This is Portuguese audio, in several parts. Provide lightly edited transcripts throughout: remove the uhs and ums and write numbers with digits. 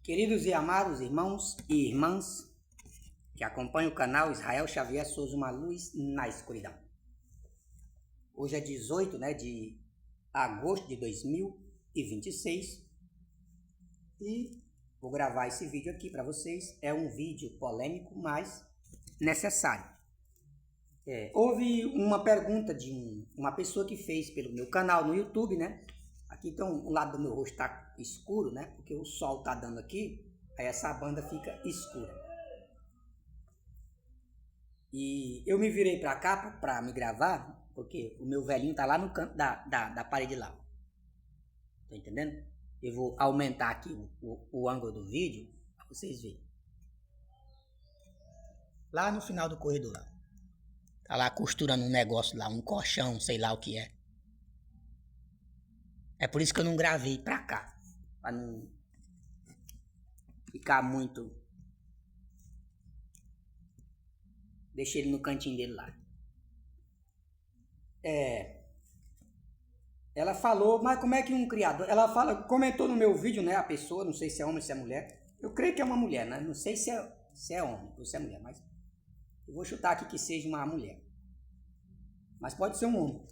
Queridos e amados irmãos e irmãs que acompanham o canal Israel Xavier Souza, uma luz na escuridão. Hoje é 18 de agosto de 2026 e vou gravar esse vídeo aqui para vocês. É um vídeo polêmico, mas necessário. Houve uma pergunta de uma pessoa que fez pelo meu canal no YouTube, né? Aqui então o lado do meu rosto está escuro, né? Porque o sol tá dando aqui, aí essa banda fica escura. E eu me virei para cá para me gravar, porque o meu velhinho tá lá no canto da parede lá. Tá entendendo? Eu vou aumentar aqui o ângulo do vídeo para vocês verem. Lá no final do corredor lá. Tá lá costurando um negócio lá, um colchão, sei lá o que é. É por isso que eu não gravei pra cá. Pra não ficar muito. Deixei ele no cantinho dele lá. Ela falou, mas como é que um criador... Ela comentou no meu vídeo, né, a pessoa, não sei se é homem ou se é mulher. Eu creio que é uma mulher, né? Não sei se é homem ou se é mulher, mas... Eu vou chutar aqui que seja uma mulher. Mas pode ser um homem.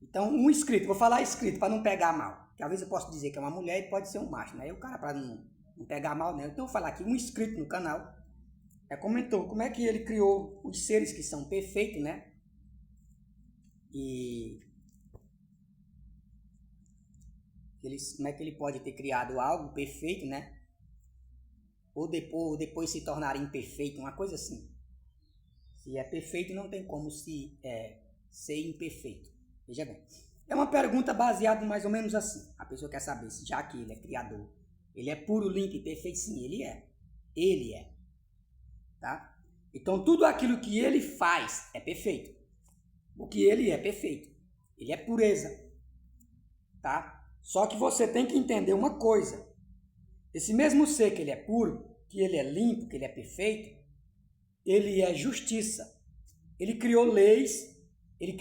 Então, um inscrito, vou falar inscrito para não pegar mal. Porque às vezes eu posso dizer que é uma mulher e pode ser um macho, né? E o cara, para não pegar mal, né? Então, eu vou falar aqui, um inscrito no canal comentou como é que ele criou os seres que são perfeitos, né? E como é que ele pode ter criado algo perfeito, né? Ou depois se tornar imperfeito, uma coisa assim. Se é perfeito, não tem como ser imperfeito. Veja bem, é uma pergunta baseada mais ou menos assim. A pessoa quer saber se, já que ele é criador, ele é puro, limpo e perfeito. Sim, ele é. Ele é. Tá? Então, tudo aquilo que ele faz é perfeito. O que ele é perfeito. Ele é pureza. Tá? Só que você tem que entender uma coisa. Esse mesmo ser que ele é puro, que ele é limpo, que ele é perfeito, ele é justiça. Ele criou leis, ele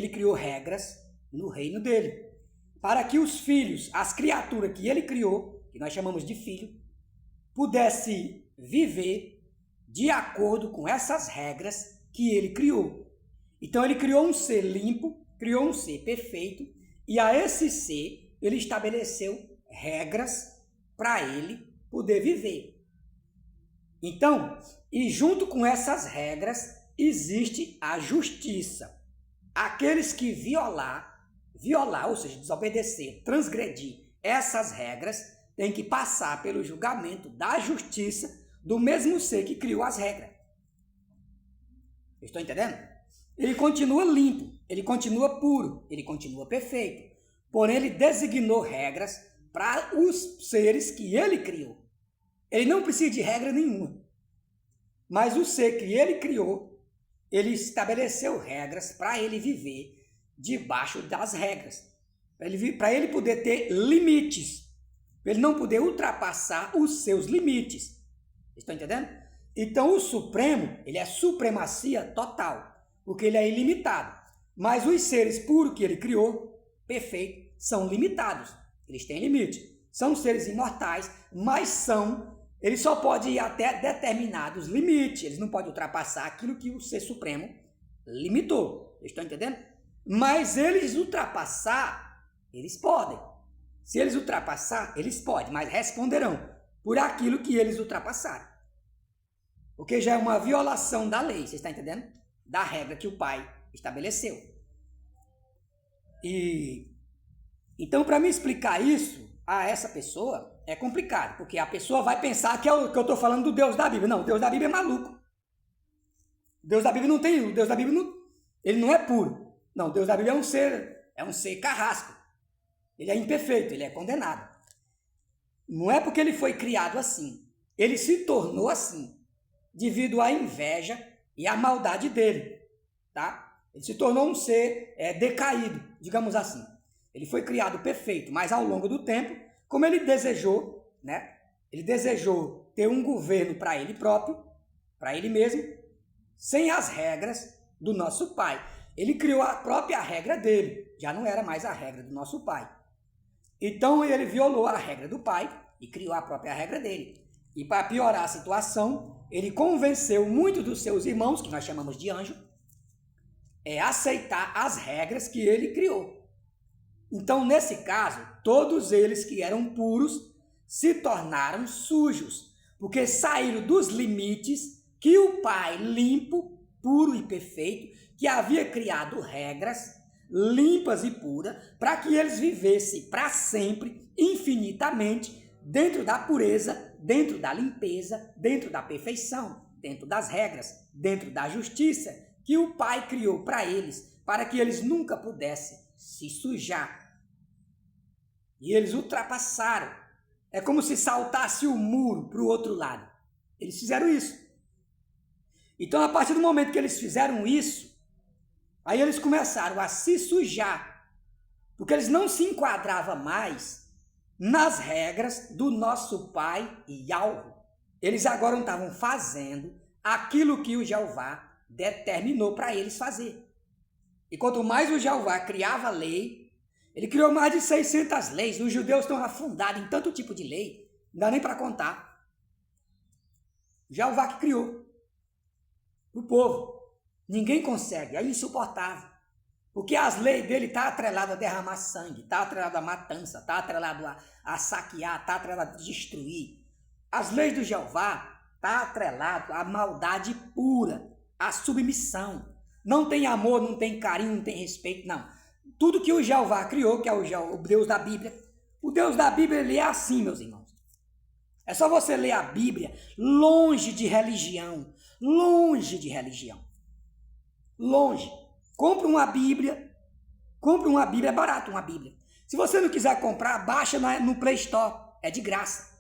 criou regras no reino dele. Para que os filhos, as criaturas que ele criou, que nós chamamos de filho, pudessem viver de acordo com essas regras que ele criou. Então ele criou um ser limpo, criou um ser perfeito, e a esse ser ele estabeleceu regras para ele poder viver. Então, e junto com essas regras, existe a justiça. Aqueles que violar, ou seja, desobedecer, transgredir essas regras, têm que passar pelo julgamento da justiça do mesmo ser que criou as regras. Estão entendendo? Ele continua limpo, ele continua puro, ele continua perfeito. Porém, ele designou regras para os seres que ele criou. Ele não precisa de regra nenhuma. Mas o ser que ele criou, ele estabeleceu regras para ele viver debaixo das regras. Para ele poder ter limites. Para ele não poder ultrapassar os seus limites. Estão entendendo? Então o Supremo, ele é supremacia total. Porque ele é ilimitado. Mas os seres puros que ele criou, perfeito, são limitados. Eles têm limite. São seres imortais, mas eles só podem ir até determinados limites. Eles não podem ultrapassar aquilo que o Ser Supremo limitou. Estão entendendo? Mas eles ultrapassar, eles podem. Se eles ultrapassar, eles podem, mas responderão por aquilo que eles ultrapassaram. Porque já é uma violação da lei, você está entendendo? Da regra que o Pai estabeleceu. Então, para me explicar isso a essa pessoa, é complicado, porque a pessoa vai pensar que eu estou falando do Deus da Bíblia. Não, o Deus da Bíblia é maluco. O Deus da Bíblia não tem... O Deus da Bíblia ele não é puro. Não, o Deus da Bíblia é um ser carrasco. Ele é imperfeito, ele é condenado. Não é porque ele foi criado assim. Ele se tornou assim, devido à inveja e à maldade dele. Tá? Ele se tornou um ser decaído, digamos assim. Ele foi criado perfeito, mas ao longo do tempo, como ele desejou, né? Ele desejou ter um governo para ele próprio, para ele mesmo, sem as regras do nosso Pai. Ele criou a própria regra dele, já não era mais a regra do nosso Pai. Então ele violou a regra do Pai e criou a própria regra dele. E para piorar a situação, ele convenceu muitos dos seus irmãos, que nós chamamos de anjo, a aceitar as regras que ele criou. Então, nesse caso, todos eles que eram puros se tornaram sujos, porque saíram dos limites que o Pai limpo, puro e perfeito, que havia criado regras limpas e puras, para que eles vivessem para sempre, infinitamente, dentro da pureza, dentro da limpeza, dentro da perfeição, dentro das regras, dentro da justiça, que o Pai criou para eles, para que eles nunca pudessem se sujar. E eles ultrapassaram. É como se saltasse o muro para o outro lado. Eles fizeram isso. Então, a partir do momento que eles fizeram isso, aí eles começaram a se sujar, porque eles não se enquadravam mais nas regras do nosso Pai Yahweh. Eles agora não estavam fazendo aquilo que o Jeová determinou para eles fazer. E quanto mais o Jeová criava lei, ele criou mais de 600 leis. Os judeus estão afundados em tanto tipo de lei, não dá nem para contar. O Jeová que criou o povo. Ninguém consegue, é insuportável. Porque as leis dele estão atreladas a derramar sangue, está atrelado a matança, está atrelado a saquear, está atrelado a destruir. As leis do Jeová estão atreladas à maldade pura, à submissão. Não tem amor, não tem carinho, não tem respeito, não. Tudo que o Jeová criou, que é o Deus da Bíblia, o Deus da Bíblia, ele é assim, meus irmãos. É só você ler a Bíblia longe de religião, longe de religião. Longe. Compre uma Bíblia, é barato uma Bíblia. Se você não quiser comprar, baixa no Play Store, é de graça.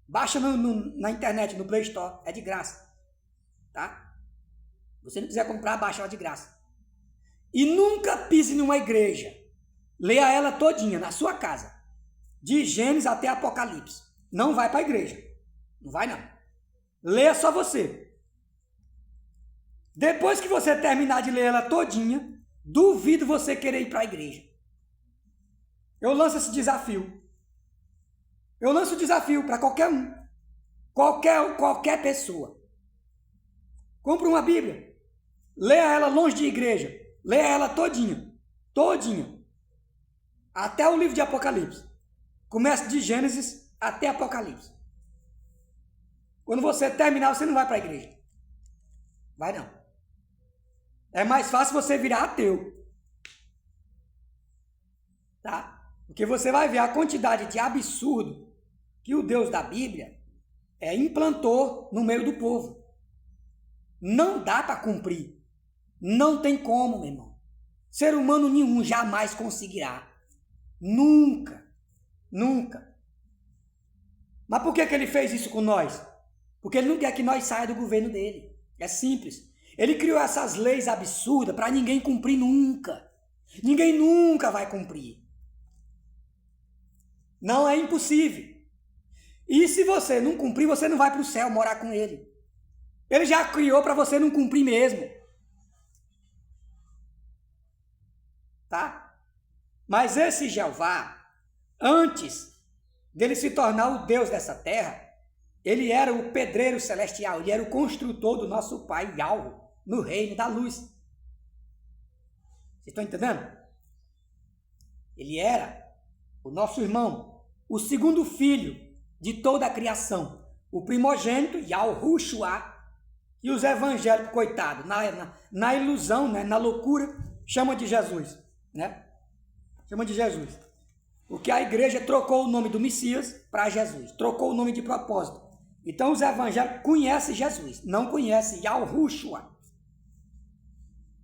Baixa na internet, no Play Store, é de graça. Tá? Se você não quiser comprar, baixa ela de graça. E nunca pise numa igreja. Leia ela todinha, na sua casa. De Gênesis até Apocalipse. Não vai para a igreja. Não vai não. Leia só você. Depois que você terminar de ler ela todinha, duvido você querer ir para a igreja. Eu lanço esse desafio. Eu lanço o desafio para qualquer um. Qualquer pessoa. Compre uma Bíblia. Leia ela longe de igreja. Leia ela todinha. Todinha. Até o livro de Apocalipse. Comece de Gênesis até Apocalipse. Quando você terminar, você não vai para a igreja. Vai não. É mais fácil você virar ateu. Tá? Porque você vai ver a quantidade de absurdo que o Deus da Bíblia implantou no meio do povo. Não dá para cumprir. Não tem como, meu irmão. Ser humano nenhum jamais conseguirá. Nunca. Nunca. Mas por que ele fez isso com nós? Porque ele não quer que nós saia do governo dele. É simples. Ele criou essas leis absurdas para ninguém cumprir nunca. Ninguém nunca vai cumprir. Não, é impossível. E se você não cumprir, você não vai para o céu morar com ele. Ele já criou para você não cumprir mesmo. Tá? Mas esse Jeová, antes dele se tornar o Deus dessa terra, ele era o pedreiro celestial, ele era o construtor do nosso Pai Yahweh, no reino da luz. Vocês estão entendendo? Ele era o nosso irmão, o segundo filho de toda a criação, o primogênito, Yahushua, e os evangélicos, coitados, na ilusão, né, na loucura, chama de Jesus, né? Chama de Jesus. Porque a igreja trocou o nome do Messias para Jesus, trocou o nome de propósito. Então os evangélicos conhecem Jesus, não conhecem Yahushua.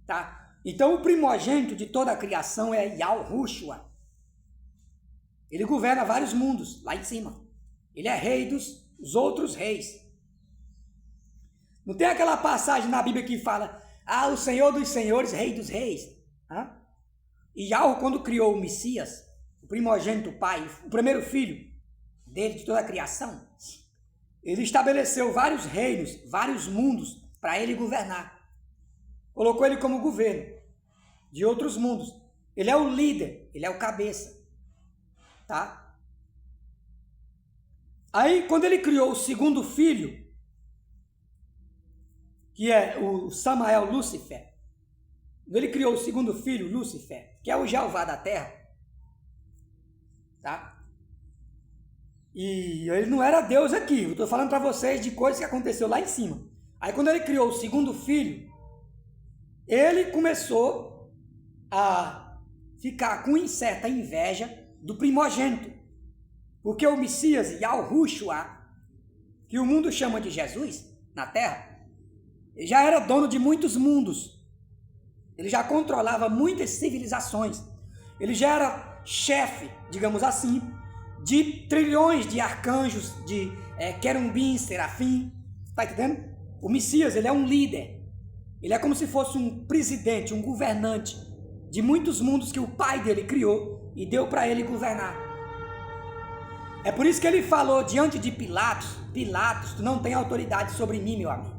Tá? Então o primogênito de toda a criação é Yahushua. Ele governa vários mundos lá em cima. Ele é rei dos outros reis. Não tem aquela passagem na Bíblia que fala: o Senhor dos senhores, rei dos reis. E Yahweh, quando criou o Messias, o primogênito pai, o primeiro filho dele, de toda a criação, ele estabeleceu vários reinos, vários mundos para ele governar. Colocou ele como governo de outros mundos. Ele é o líder, ele é o cabeça. Tá? Aí, quando ele criou o segundo filho, que é o Samael Lúcifer, quando ele criou o segundo filho, Lúcifer, que é o Jeová da Terra, tá? E ele não era Deus aqui, eu estou falando para vocês de coisas que aconteceu lá em cima. Aí quando ele criou o segundo filho, ele começou a ficar com certa inveja do primogênito. Porque o Messias, Yahushua, que o mundo chama de Jesus, na Terra, ele já era dono de muitos mundos. Ele já controlava muitas civilizações. Ele já era chefe, digamos assim, de trilhões de arcanjos, de querubins, serafim. Está entendendo? O Messias, ele é um líder. Ele é como se fosse um presidente, um governante de muitos mundos que o pai dele criou e deu para ele governar. É por isso que ele falou diante de Pilatos: Pilatos, tu não tem autoridade sobre mim, meu amigo.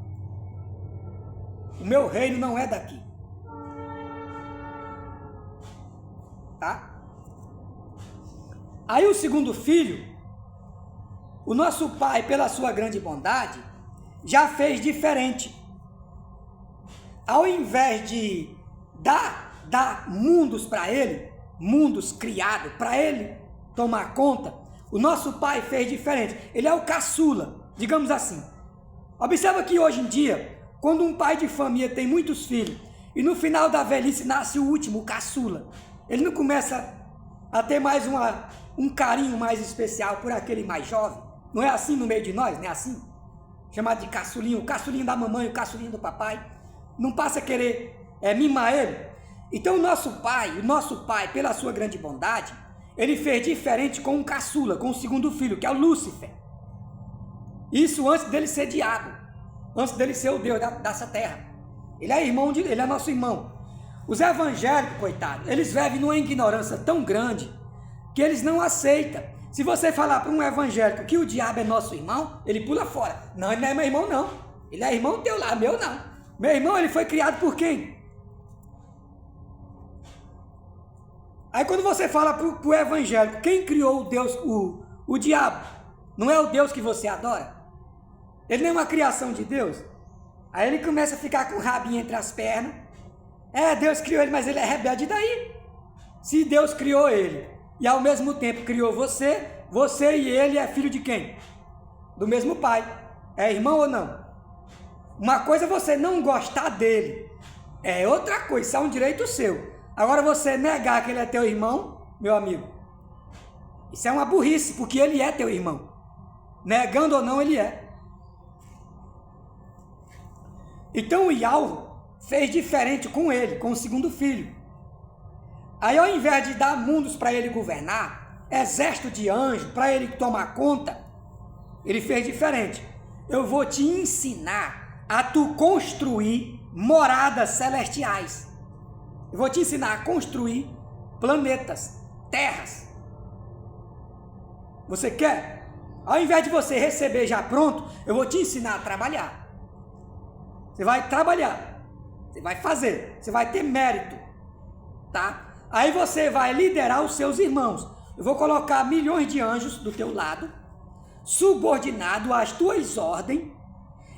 O meu reino não é daqui. Tá? Aí o segundo filho, o nosso pai, pela sua grande bondade, já fez diferente. Ao invés de dar mundos para ele, mundos criados para ele tomar conta, o nosso pai fez diferente. Ele é o caçula, digamos assim. Observa que hoje em dia, quando um pai de família tem muitos filhos e no final da velhice nasce o último, o caçula, ele não começa a ter mais um carinho mais especial por aquele mais jovem? Não é assim no meio de nós? Não é assim? Chamado de caçulinho, o caçulinho da mamãe, o caçulinho do papai. Não passa a querer mimar ele? Então o nosso pai, pela sua grande bondade, ele fez diferente com um caçula, com o segundo filho, que é o Lúcifer. Isso antes dele ser diabo, antes dele ser o Deus dessa terra. Ele é nosso irmão. Os evangélicos, coitados, eles vivem numa ignorância tão grande que eles não aceitam. Se você falar para um evangélico que o diabo é nosso irmão, ele pula fora. Não, ele não é meu irmão, não. Ele é irmão teu lá, meu não. Meu irmão, ele foi criado por quem? Aí quando você fala para o evangélico, quem criou o Deus, o diabo? Não é o Deus que você adora? Ele não é uma criação de Deus? Aí ele começa a ficar com o rabinho entre as pernas. Deus criou ele, mas ele é rebelde. E daí? Se Deus criou ele e ao mesmo tempo criou você e ele é filho de quem? Do mesmo pai. É irmão ou não? Uma coisa é você não gostar dele, é outra coisa, isso é um direito seu. Agora você negar que ele é teu irmão, meu amigo, isso é uma burrice, porque ele é teu irmão. Negando ou não, ele é. Então o Yahweh fez diferente com ele, com o segundo filho. Aí ao invés de dar mundos para ele governar, exército de anjos para ele tomar conta, ele fez diferente. Eu vou te ensinar a tu construir moradas celestiais. Eu vou te ensinar a construir planetas, terras. Você quer? Ao invés de você receber já pronto, eu vou te ensinar a trabalhar. Você vai trabalhar, você vai fazer, você vai ter mérito, tá? Aí você vai liderar os seus irmãos. Eu vou colocar milhões de anjos do teu lado, subordinado às tuas ordens,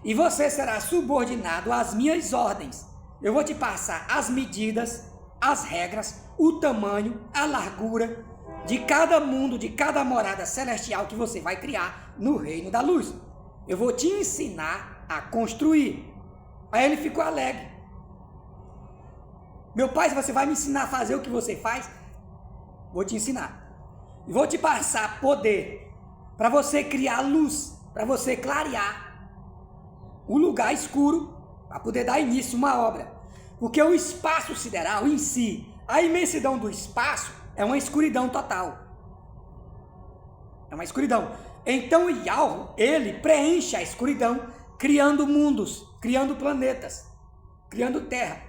e você será subordinado às minhas ordens. Eu vou te passar as medidas, as regras, o tamanho, a largura de cada mundo, de cada morada celestial que você vai criar no reino da luz. Eu vou te ensinar a construir. Aí ele ficou alegre. Meu pai, se você vai me ensinar a fazer o que você faz, vou te ensinar. E vou te passar poder para você criar luz, para você clarear um lugar escuro, para poder dar início a uma obra. Porque o espaço sideral em si, a imensidão do espaço, é uma escuridão total. É uma escuridão. Então o Yahweh, ele preenche a escuridão, criando mundos, criando planetas, criando terra,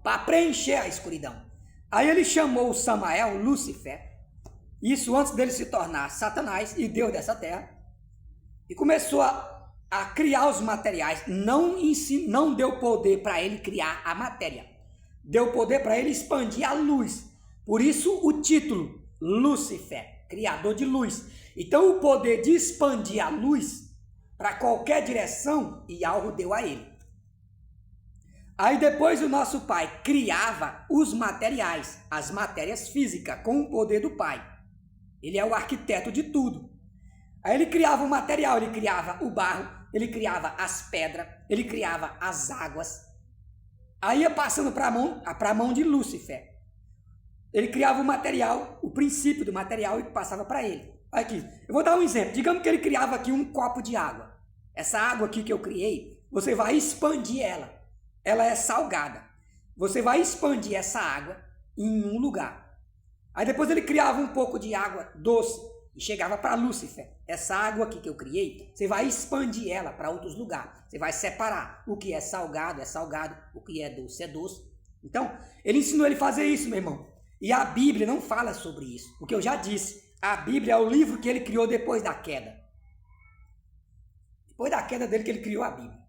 para preencher a escuridão. Aí ele chamou o Samael, Lúcifer, isso antes dele se tornar Satanás e Deus dessa terra, e começou a criar os materiais. Não deu poder para ele criar a matéria, deu poder para ele expandir a luz. Por isso o título Lúcifer, criador de luz. Então o poder de expandir a luz para qualquer direção, Yahweh deu a ele. Aí depois o nosso pai criava os materiais, as matérias físicas, com o poder do pai. Ele é o arquiteto de tudo. Aí ele criava o material, ele criava o barro, ele criava as pedras, ele criava as águas. Aí ia passando para a mão de Lúcifer. Ele criava o material, o princípio do material e passava para ele. Olha aqui, eu vou dar um exemplo. Digamos que ele criava aqui um copo de água. Essa água aqui que eu criei, você vai expandir ela. Ela é salgada. Você vai expandir essa água em um lugar. Aí depois ele criava um pouco de água doce e chegava para Lúcifer. Essa água aqui que eu criei, você vai expandir ela para outros lugares. Você vai separar o que é salgado, o que é doce, é doce. Então, ele ensinou ele a fazer isso, meu irmão. E a Bíblia não fala sobre isso. Porque eu já disse, a Bíblia é o livro que ele criou depois da queda. Depois da queda dele que ele criou a Bíblia.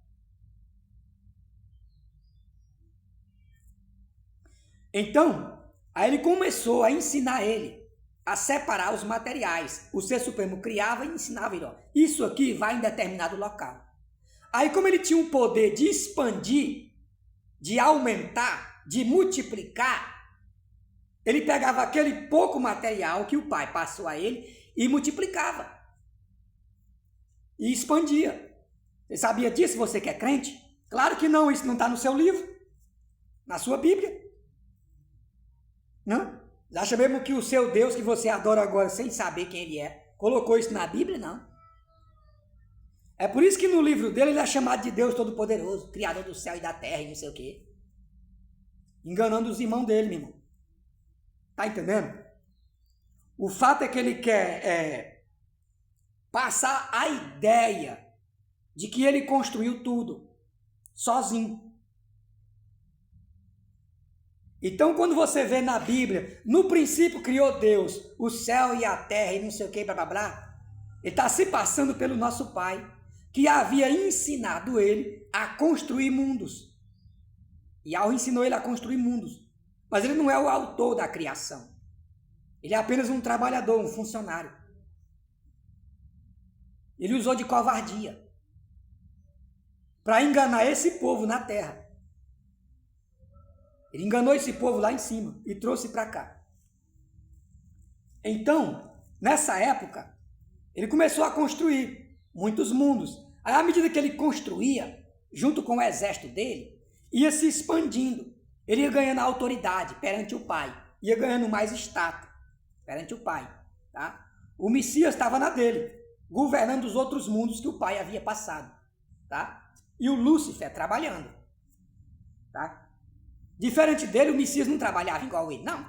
Então, aí ele começou a ensinar ele a separar os materiais. O Ser Supremo criava e ensinava ele, ó, isso aqui vai em determinado local. Aí como ele tinha um poder de expandir, de aumentar, de multiplicar, ele pegava aquele pouco material que o pai passou a ele e multiplicava. E expandia. Você sabia disso, você que é crente? Claro que não, isso não está no seu livro, na sua Bíblia. Não? Acha mesmo que o seu Deus que você adora agora, sem saber quem ele é, colocou isso na Bíblia? Não. É por isso que no livro dele ele é chamado de Deus Todo-Poderoso, Criador do céu e da terra e não sei o quê. Enganando os irmãos dele, meu irmão. Tá entendendo? O fato é que ele quer passar a ideia de que ele construiu tudo sozinho. Então, quando você vê na Bíblia, no princípio criou Deus, o céu e a terra e não sei o que, blá blá blá, ele está se passando pelo nosso Pai, que havia ensinado ele a construir mundos. E Yahweh ensinou ele a construir mundos. Mas ele não é o autor da criação. Ele é apenas um trabalhador, um funcionário. Ele usou de covardia para enganar esse povo na terra. Ele enganou esse povo lá em cima e trouxe para cá. Então, nessa época, ele começou a construir muitos mundos. Aí, à medida que ele construía, junto com o exército dele, ia se expandindo. Ele ia ganhando autoridade perante o pai. Ia ganhando mais status perante o pai. Tá? O Messias estava na dele, governando os outros mundos que o pai havia passado. Tá? E o Lúcifer trabalhando. Tá? Diferente dele, o Messias não trabalhava igual ele, não.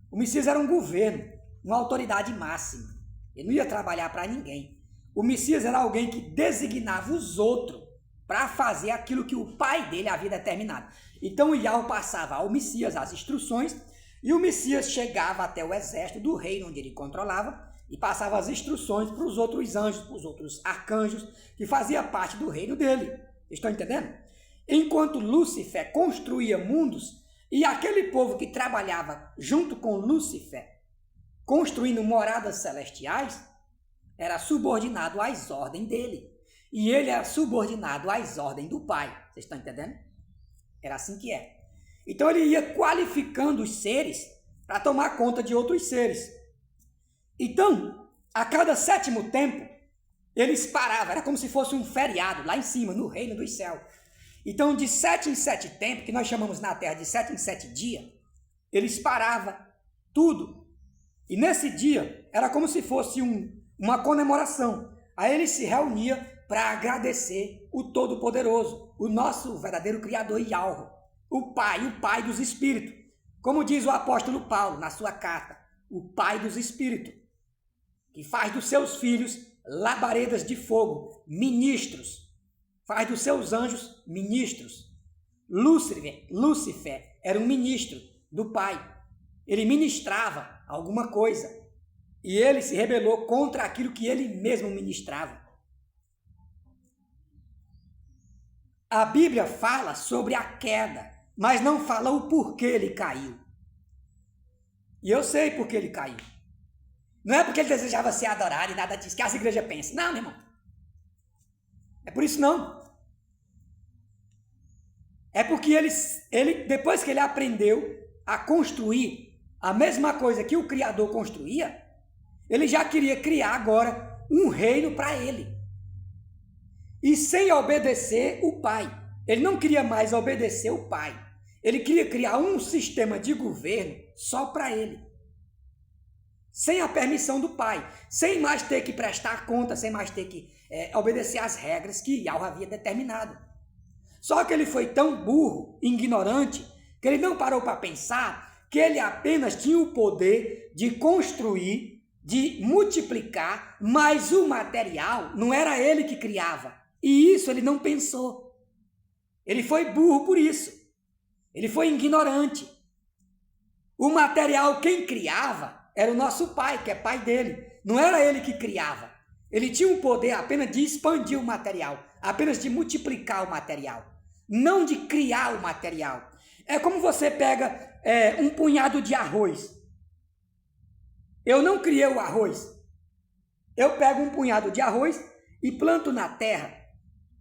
O Messias era um governo, uma autoridade máxima. Ele não ia trabalhar para ninguém. O Messias era alguém que designava os outros para fazer aquilo que o pai dele havia determinado. Então o Yahweh passava ao Messias as instruções e o Messias chegava até o exército do reino onde ele controlava e passava as instruções para os outros anjos, para os outros arcanjos que faziam parte do reino dele. Vocês estão entendendo? Enquanto Lúcifer construía mundos, e aquele povo que trabalhava junto com Lúcifer, construindo moradas celestiais, era subordinado às ordens dele. E ele era subordinado às ordens do Pai. Vocês estão entendendo? Era assim que é. Então ele ia qualificando os seres para tomar conta de outros seres. Então, a cada 7º tempo, eles paravam, era como se fosse um feriado lá em cima, no reino dos céus. Então, de 7 em 7 tempos, que nós chamamos na Terra de 7 em 7 dias, eles paravam tudo. E nesse dia, era como se fosse uma comemoração. Aí eles se reuniam para agradecer o Todo-Poderoso, o nosso verdadeiro Criador Yahweh, o Pai dos Espíritos. Como diz o apóstolo Paulo na sua carta, o Pai dos Espíritos, que faz dos seus filhos labaredas de fogo, ministros. Faz dos seus anjos ministros. Lúcifer era um ministro do Pai. Ele ministrava alguma coisa. E ele se rebelou contra aquilo que ele mesmo ministrava. A Bíblia fala sobre a queda, mas não fala o porquê ele caiu. E eu sei por que ele caiu. Não é porque ele desejava ser adorado e nada disso, que as igrejas pensam. Não, meu irmão. É por isso não. É porque ele, depois que ele aprendeu a construir a mesma coisa que o Criador construía, ele já queria criar agora um reino para ele. E sem obedecer o Pai. Ele não queria mais obedecer o Pai. Ele queria criar um sistema de governo só para ele. Sem a permissão do Pai. Sem mais ter que prestar conta, sem mais ter que obedecer às regras que Yahweh havia determinado. Só que ele foi tão burro, ignorante, que ele não parou para pensar que ele apenas tinha o poder de construir, de multiplicar, mas o material não era ele que criava. E isso ele não pensou. Ele foi burro por isso. Ele foi ignorante. O material quem criava era o nosso pai, que é pai dele. Não era ele que criava. Ele tinha o poder apenas de expandir o material, apenas de multiplicar o material, não de criar o material. É como você pega um punhado de arroz. Eu não criei o arroz. Eu pego um punhado de arroz e planto na terra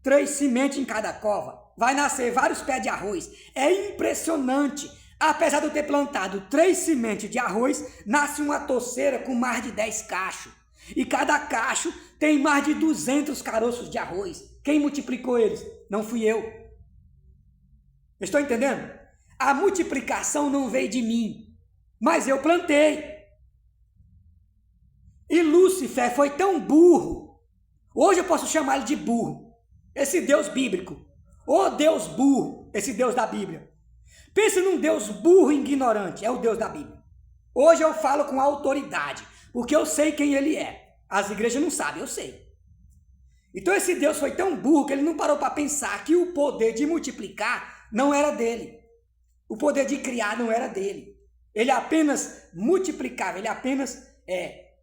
3 sementes em cada cova. Vai nascer vários pés de arroz. É impressionante. Apesar de eu ter plantado 3 sementes de arroz, nasce uma toceira com mais de 10 cachos. E cada cacho tem mais de 200 caroços de arroz. Quem multiplicou eles? Não fui eu. Estou entendendo? A multiplicação não veio de mim, mas eu plantei. E Lúcifer foi tão burro. Hoje eu posso chamar ele de burro. Esse Deus bíblico. Ô Deus burro, esse Deus da Bíblia. Pense num Deus burro e ignorante, é o Deus da Bíblia. Hoje eu falo com autoridade, porque eu sei quem ele é. As igrejas não sabem, eu sei. Então esse Deus foi tão burro que ele não parou para pensar que o poder de multiplicar não era dele. O poder de criar não era dele. Ele apenas multiplicava, ele apenas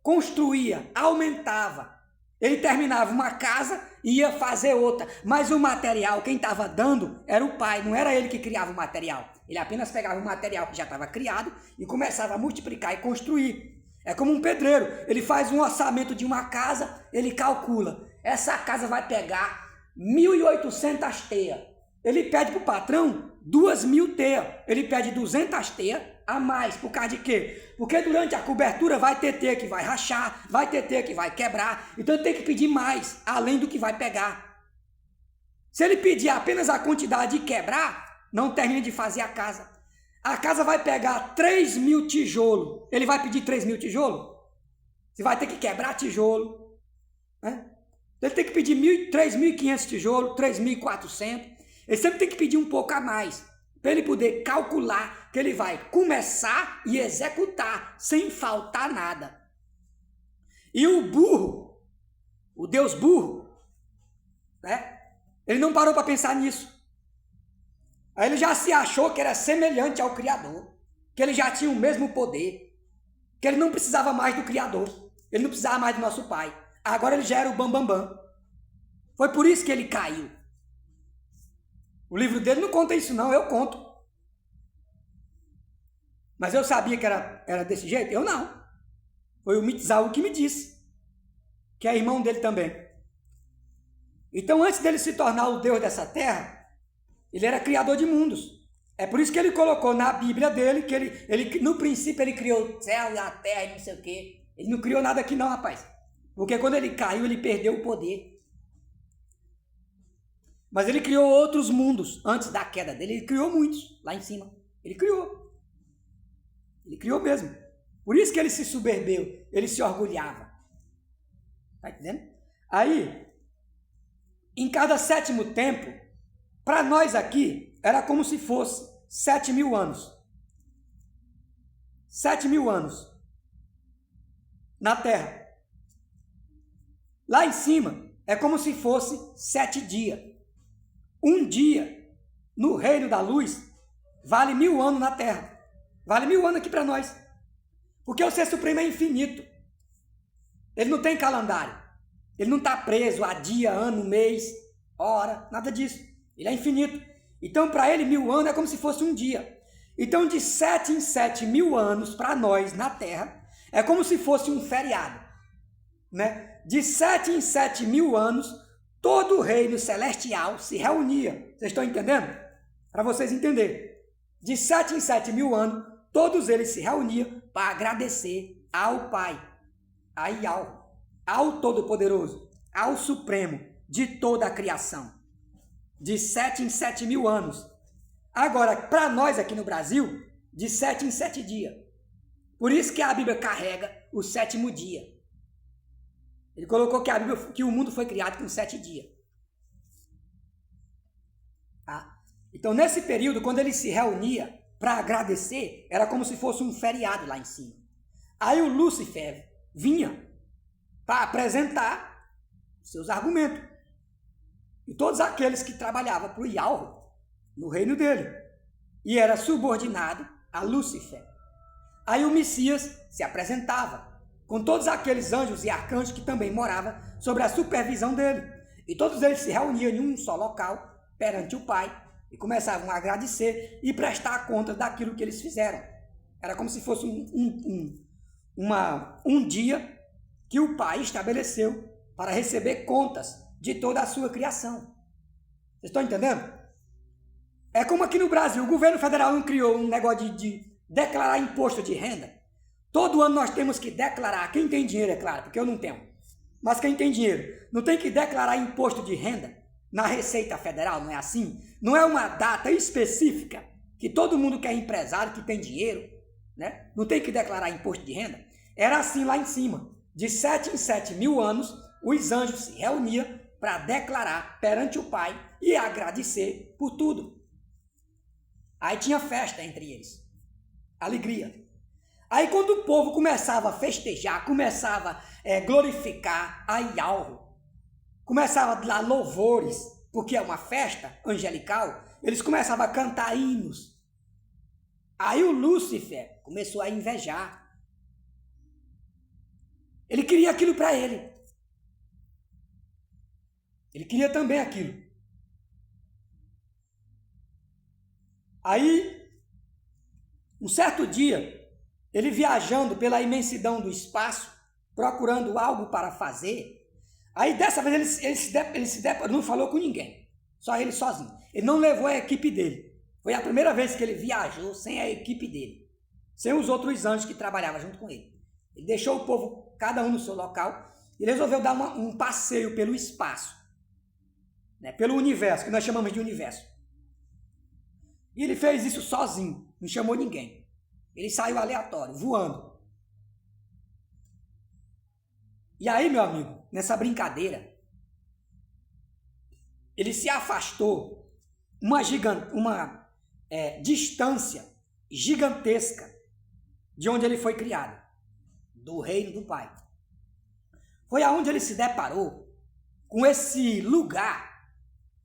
construía, aumentava. Ele terminava uma casa e ia fazer outra. Mas o material, quem estava dando, era o pai. Não era ele que criava o material. Ele apenas pegava o material que já estava criado e começava a multiplicar e construir. É como um pedreiro. Ele faz um orçamento de uma casa, ele calcula. Essa casa vai pegar 1.800 teias. Ele pede para o patrão 2.000 teias. Ele pede 200 teias a mais. Por causa de quê? Porque durante a cobertura vai ter teia que vai rachar, vai ter teia que vai quebrar. Então ele tem que pedir mais, além do que vai pegar. Se ele pedir apenas a quantidade de quebrar, não termina de fazer a casa. A casa vai pegar 3.000 tijolos. Ele vai pedir 3.000 tijolos? Você vai ter que quebrar tijolo. Né? Ele tem que pedir 3.500 tijolos, 3.400. Ele sempre tem que pedir um pouco a mais, para ele poder calcular que ele vai começar e executar sem faltar nada. E o burro, o Deus burro, né? Ele não parou para pensar nisso. Aí ele já se achou que era semelhante ao Criador, que ele já tinha o mesmo poder, que ele não precisava mais do Criador, ele não precisava mais do nosso Pai. Agora ele já era o bambambam. Foi por isso que ele caiu. O livro dele não conta isso não, eu conto. Mas eu sabia que era desse jeito? Eu não. Foi o Mitzaú que me disse, que é irmão dele também. Então, antes dele se tornar o Deus dessa terra, ele era criador de mundos. É por isso que ele colocou na Bíblia dele, que ele no princípio ele criou o céu e a terra e não sei o quê. Ele não criou nada aqui não, rapaz. Porque quando ele caiu, ele perdeu o poder. Mas ele criou outros mundos antes da queda dele. Ele criou muitos lá em cima. Ele criou. Ele criou mesmo. Por isso que ele se soberbeu. Ele se orgulhava. Tá entendendo? Aí, em cada 7º tempo, para nós aqui, era como se fosse 7.000 anos. 7.000 anos. Na Terra. Lá em cima, é como se fosse 7 dias. Um dia no reino da luz vale 1.000 anos na terra. Vale 1.000 anos aqui para nós. Porque o Ser Supremo é infinito. Ele não tem calendário. Ele não está preso a dia, ano, mês, hora, nada disso. Ele é infinito. Então para ele 1.000 anos é como se fosse um dia. Então de 7 em 7.000 anos para nós na terra É como se fosse um feriado, né? De 7 em 7 mil anos, todo o reino celestial se reunia. Vocês estão entendendo? Para vocês entenderem. De 7 em 7 mil anos, todos eles se reuniam para agradecer ao Pai, a Yahweh, ao Todo-Poderoso, ao Supremo de toda a criação. De 7 em 7 mil anos. Agora, para nós aqui no Brasil, de 7 em 7 dias. Por isso que a Bíblia carrega o 7º dia. Ele colocou que o mundo foi criado com 7 dias. Tá? Então, nesse período, quando ele se reunia para agradecer, era como se fosse um feriado lá em cima. Aí o Lúcifer vinha para apresentar seus argumentos. E todos aqueles que trabalhavam para o Yahweh, no reino dele, e era subordinado a Lúcifer. Aí o Messias se apresentava, com todos aqueles anjos e arcanjos que também moravam sob a supervisão dele. E todos eles se reuniam em um só local, perante o Pai, e começavam a agradecer e prestar conta daquilo que eles fizeram. Era como se fosse um dia que o Pai estabeleceu para receber contas de toda a sua criação. Vocês estão entendendo? É como aqui no Brasil, o governo federal não criou um negócio de declarar imposto de renda. Todo ano nós temos que declarar, quem tem dinheiro, é claro, porque eu não tenho, mas quem tem dinheiro não tem que declarar imposto de renda na Receita Federal, não é assim? Não é uma data específica que todo mundo que é empresário, que tem dinheiro, né? Não tem que declarar imposto de renda? Era assim lá em cima. De 7 em 7 mil anos, os anjos se reuniam para declarar perante o Pai e agradecer por tudo. Aí tinha festa entre eles, alegria. Aí quando o povo começava a festejar, começava a glorificar a Yahweh, começava a dar louvores, porque é uma festa angelical, eles começavam a cantar hinos. Aí o Lúcifer começou a invejar. Ele queria aquilo para ele. Ele queria também aquilo. Aí, um certo dia, ele viajando pela imensidão do espaço, procurando algo para fazer, aí dessa vez ele se deparou, não falou com ninguém, só ele sozinho. Ele não levou a equipe dele. Foi a primeira vez que ele viajou sem a equipe dele, sem os outros anjos que trabalhavam junto com ele. Ele deixou o povo, cada um no seu local, e resolveu dar um passeio pelo espaço, né, pelo universo, que nós chamamos de universo. E ele fez isso sozinho, não chamou ninguém. Ele saiu aleatório, voando. E aí, meu amigo, nessa brincadeira, ele se afastou uma distância gigantesca de onde ele foi criado, do reino do Pai. Foi aonde ele se deparou com esse lugar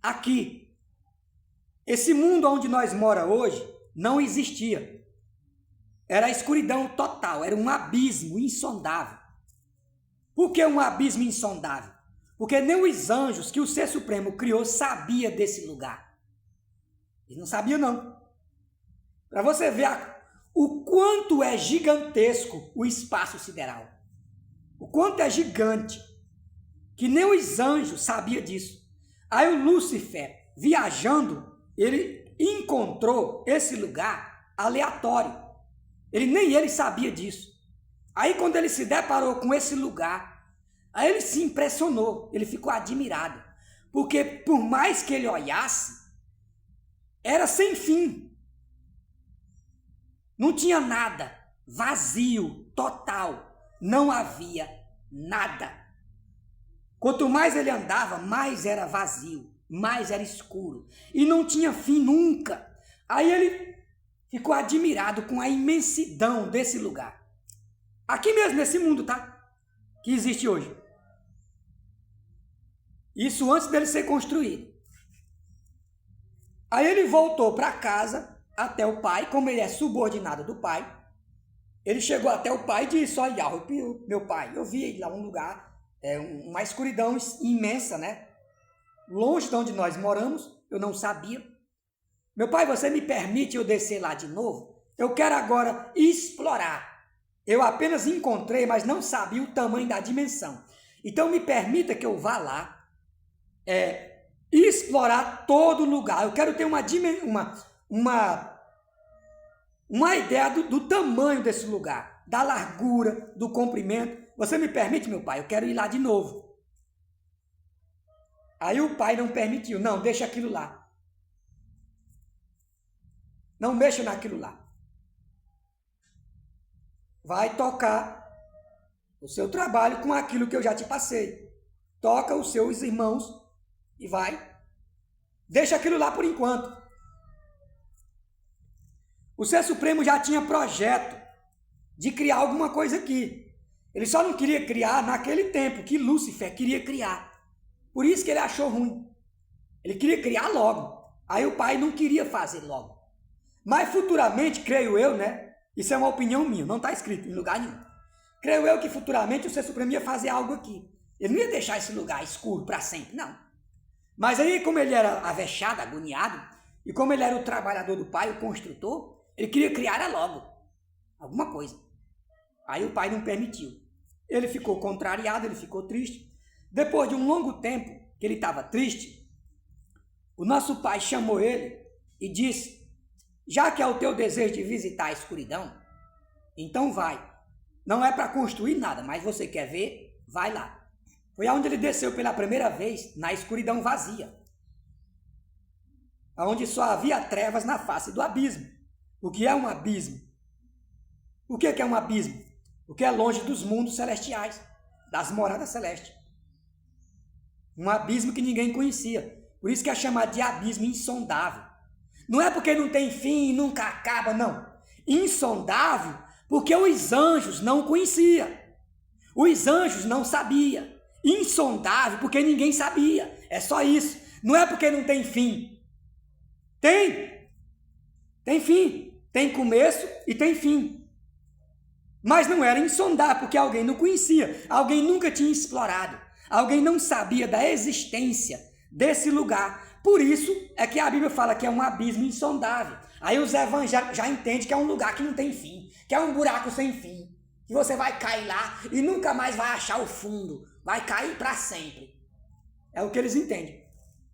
aqui. Esse mundo onde nós moramos hoje não existia. Era a escuridão total, era um abismo insondável. Por que um abismo insondável? Porque nem os anjos que o Ser Supremo criou sabia desse lugar. Eles não sabiam, não. Para você ver o quanto é gigantesco o espaço sideral. O quanto é gigante. Que nem os anjos sabiam disso. Aí o Lúcifer, viajando, ele encontrou esse lugar aleatório. Nem ele sabia disso. Aí quando ele se deparou com esse lugar, aí ele se impressionou, ele ficou admirado. Porque por mais que ele olhasse, era sem fim. Não tinha nada, vazio, total. Não havia nada. Quanto mais ele andava, mais era vazio, mais era escuro. E não tinha fim nunca. Aí ele ficou admirado com a imensidão desse lugar. Aqui mesmo, nesse mundo, tá? Que existe hoje. Isso antes dele ser construído. Aí ele voltou para casa, até o pai, como ele é subordinado do pai. Ele chegou até o pai e disse: olha, meu pai, eu vi lá um lugar, uma escuridão imensa, né? Longe de onde nós moramos, eu não sabia. Meu pai, você me permite eu descer lá de novo? Eu quero agora explorar Eu apenas encontrei, mas não sabia o tamanho da dimensão. Então me permita que eu vá lá explorar todo lugar. Eu quero ter uma ideia do tamanho desse lugar, da largura, do comprimento. Você me permite, meu pai? Eu quero ir lá de novo. Aí o pai não permitiu. Não, deixa aquilo lá. Não mexa naquilo lá. Vai tocar o seu trabalho com aquilo que eu já te passei. Toca os seus irmãos e vai. Deixa aquilo lá por enquanto. O Ser Supremo já tinha projeto de criar alguma coisa aqui. Ele só não queria criar naquele tempo que Lúcifer queria criar. Por isso que ele achou ruim. Ele queria criar logo. Aí o pai não queria fazer logo. Mas futuramente, creio eu, né? Isso é uma opinião minha, não está escrito em lugar nenhum. Creio eu que futuramente o Ser Supremo ia fazer algo aqui. Ele não ia deixar esse lugar escuro para sempre, não. Mas aí, como ele era avexado, agoniado, e como ele era o trabalhador do pai, o construtor, ele queria criar logo alguma coisa. Aí o pai não permitiu. Ele ficou contrariado, ele ficou triste. Depois de um longo tempo que ele estava triste, o nosso pai chamou ele e disse: já que é o teu desejo de visitar a escuridão, então vai. Não é para construir nada, mas você quer ver? Vai lá. Foi aonde ele desceu pela primeira vez, na escuridão vazia, onde só havia trevas na face do abismo. O que é um abismo? O que é um abismo? O que é longe dos mundos celestiais, das moradas celestes. Um abismo que ninguém conhecia. Por isso que é chamado de abismo insondável. Não é porque não tem fim e nunca acaba, não. Insondável porque os anjos não conheciam. Os anjos não sabiam. Insondável porque ninguém sabia. É só isso. Não é porque não tem fim. Tem. Tem fim. Tem começo e tem fim. Mas não era insondável porque alguém não conhecia. Alguém nunca tinha explorado. Alguém não sabia da existência desse lugar. Por isso é que a Bíblia fala que é um abismo insondável. Aí os evangélicos já entendem que é um lugar que não tem fim, que é um buraco sem fim, que você vai cair lá e nunca mais vai achar o fundo, vai cair para sempre. É o que eles entendem.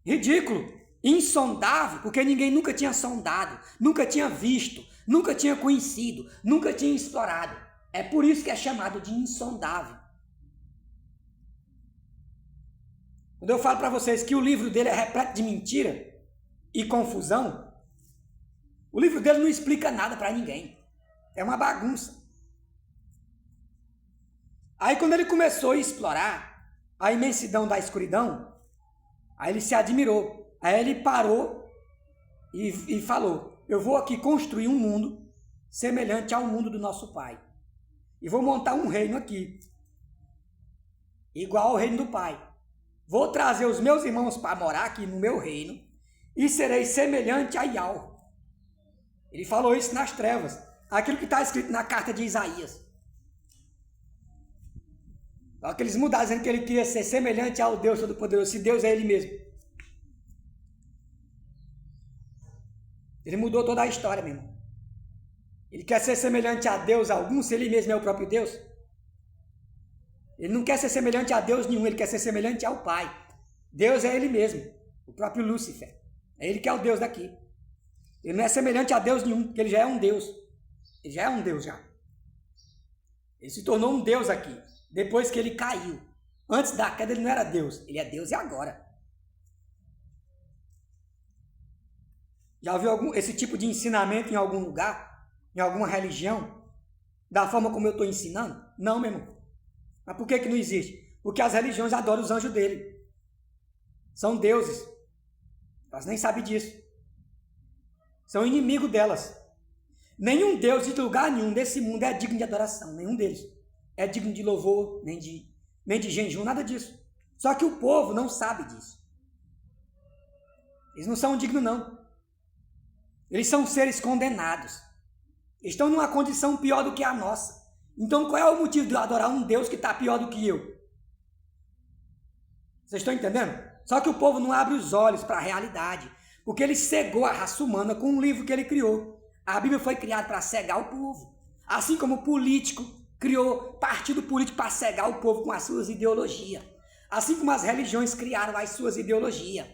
Ridículo, insondável, porque ninguém nunca tinha sondado, nunca tinha visto, nunca tinha conhecido, nunca tinha explorado. É por isso que é chamado de insondável. Quando eu falo para vocês que o livro dele é repleto de mentira e confusão, o livro dele não explica nada para ninguém. É uma bagunça. Aí quando ele começou a explorar a imensidão da escuridão, aí ele se admirou. Aí ele parou e falou: eu vou aqui construir um mundo semelhante ao mundo do nosso pai. E vou montar um reino aqui, igual ao reino do pai. Vou trazer os meus irmãos para morar aqui no meu reino e serei semelhante a Yahweh. Ele falou isso nas trevas. Aquilo que está escrito na carta de Isaías. Só que eles mudaram dizendo que ele queria ser semelhante ao Deus Todo-Poderoso, se Deus é ele mesmo. Ele mudou toda a história, meu irmão. Ele quer ser semelhante a Deus algum, se ele mesmo é o próprio Deus. Ele não quer ser semelhante a Deus nenhum, ele quer ser semelhante ao Pai. Deus é ele mesmo, o próprio Lúcifer. É ele que é o Deus daqui. Ele não é semelhante a Deus nenhum, porque ele já é um Deus. Ele já é um Deus já. Ele se tornou um Deus aqui, depois que ele caiu. Antes da queda ele não era Deus, ele é Deus e agora. Já ouviu esse tipo de ensinamento em algum lugar? Em alguma religião? Da forma como eu estou ensinando? Não, meu irmão. Mas por que não existe? Porque as religiões adoram os anjos dele. São deuses. Elas nem sabem disso. São inimigos delas. Nenhum deus de lugar nenhum desse mundo é digno de adoração. Nenhum deles. É digno de louvor, nem de jejum, nada disso. Só que o povo não sabe disso. Eles não são dignos, não. Eles são seres condenados. Eles estão numa condição pior do que a nossa. Então qual é o motivo de eu adorar um Deus que está pior do que eu? Vocês estão entendendo? Só que o povo não abre os olhos para a realidade. Porque ele cegou a raça humana com um livro que ele criou. A Bíblia foi criada para cegar o povo. Assim como político criou partido político para cegar o povo com as suas ideologias. Assim como as religiões criaram as suas ideologias.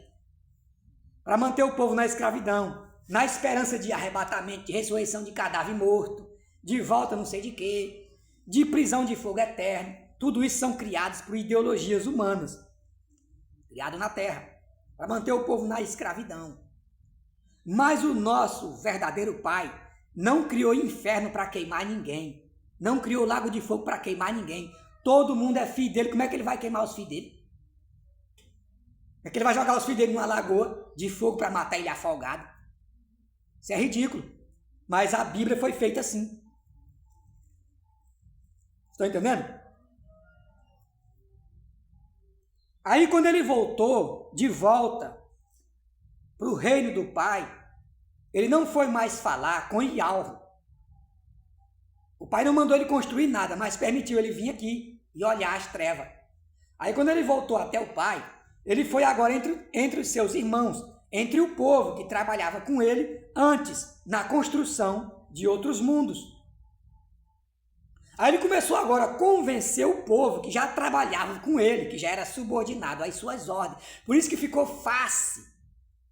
Para manter o povo na escravidão, na esperança de arrebatamento, de ressurreição de cadáver morto, de volta não sei de quê, de prisão de fogo eterno. Tudo isso são criados por ideologias humanas. Criado na terra. Para manter o povo na escravidão. Mas o nosso verdadeiro Pai não criou inferno para queimar ninguém. Não criou lago de fogo para queimar ninguém. Todo mundo é filho dele. Como é que ele vai queimar os filhos dele? É que ele vai jogar os filhos dele numa lagoa de fogo para matar ele afogado. Isso é ridículo. Mas a Bíblia foi feita assim. Estão entendendo? Aí quando ele voltou de volta para o reino do Pai, ele não foi mais falar com Ialvo. O Pai não mandou ele construir nada, mas permitiu ele vir aqui e olhar as trevas. Aí quando ele voltou até o Pai, ele foi agora entre os seus irmãos, entre o povo que trabalhava com ele antes na construção de outros mundos. Aí ele começou agora a convencer o povo que já trabalhava com ele, que já era subordinado às suas ordens. Por isso que ficou fácil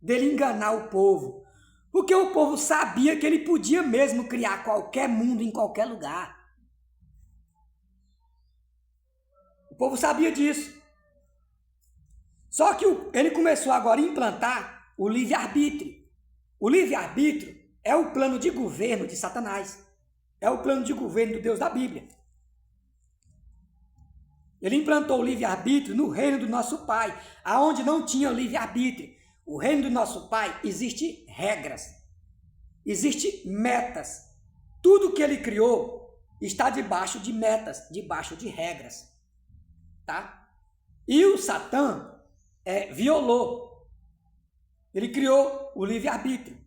dele enganar o povo. Porque o povo sabia que ele podia mesmo criar qualquer mundo em qualquer lugar. O povo sabia disso. Só que ele começou agora a implantar o livre-arbítrio. O livre-arbítrio é o plano de governo de Satanás. É o plano de governo do Deus da Bíblia. Ele implantou o livre-arbítrio no reino do nosso Pai, aonde não tinha o livre-arbítrio. O reino do nosso Pai existe regras, existe metas. Tudo que ele criou está debaixo de metas, debaixo de regras. Tá? E o Satã violou. Ele criou o livre-arbítrio.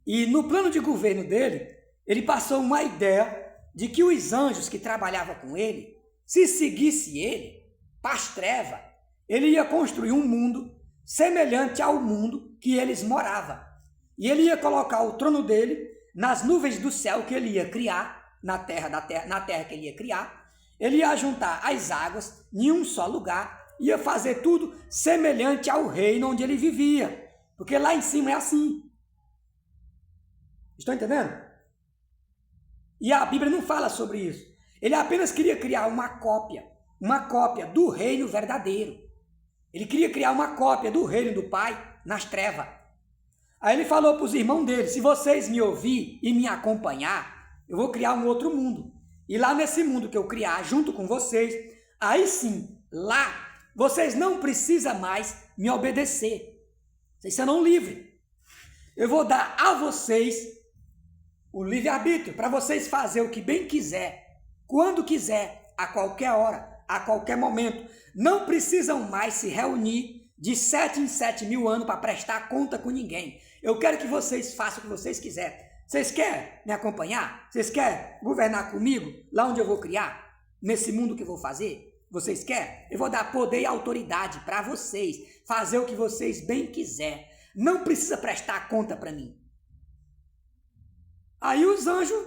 E no plano de governo dele, ele passou uma ideia de que os anjos que trabalhavam com ele, se seguisse ele, para as trevas, ele ia construir um mundo semelhante ao mundo que eles moravam. E ele ia colocar o trono dele nas nuvens do céu que ele ia criar, na terra que ele ia criar. Ele ia juntar as águas em um só lugar, ia fazer tudo semelhante ao reino onde ele vivia. Porque lá em cima é assim. Estão entendendo? E a Bíblia não fala sobre isso. Ele apenas queria criar uma cópia do reino verdadeiro. Ele queria criar uma cópia do reino do Pai nas trevas. Aí ele falou para os irmãos dele, se vocês me ouvir e me acompanhar, eu vou criar um outro mundo. E lá nesse mundo que eu criar junto com vocês, aí sim, lá, vocês não precisam mais me obedecer. Vocês serão livres. Eu vou dar a vocês o livre-arbítrio, para vocês fazerem o que bem quiser, quando quiser, a qualquer hora, a qualquer momento. Não precisam mais se reunir de 7 em 7 mil anos para prestar conta com ninguém. Eu quero que vocês façam o que vocês quiserem. Vocês querem me acompanhar? Vocês querem governar comigo, lá onde eu vou criar? Nesse mundo que eu vou fazer? Vocês querem? Eu vou dar poder e autoridade para vocês, fazer o que vocês bem quiserem. Não precisa prestar conta para mim. Aí os anjos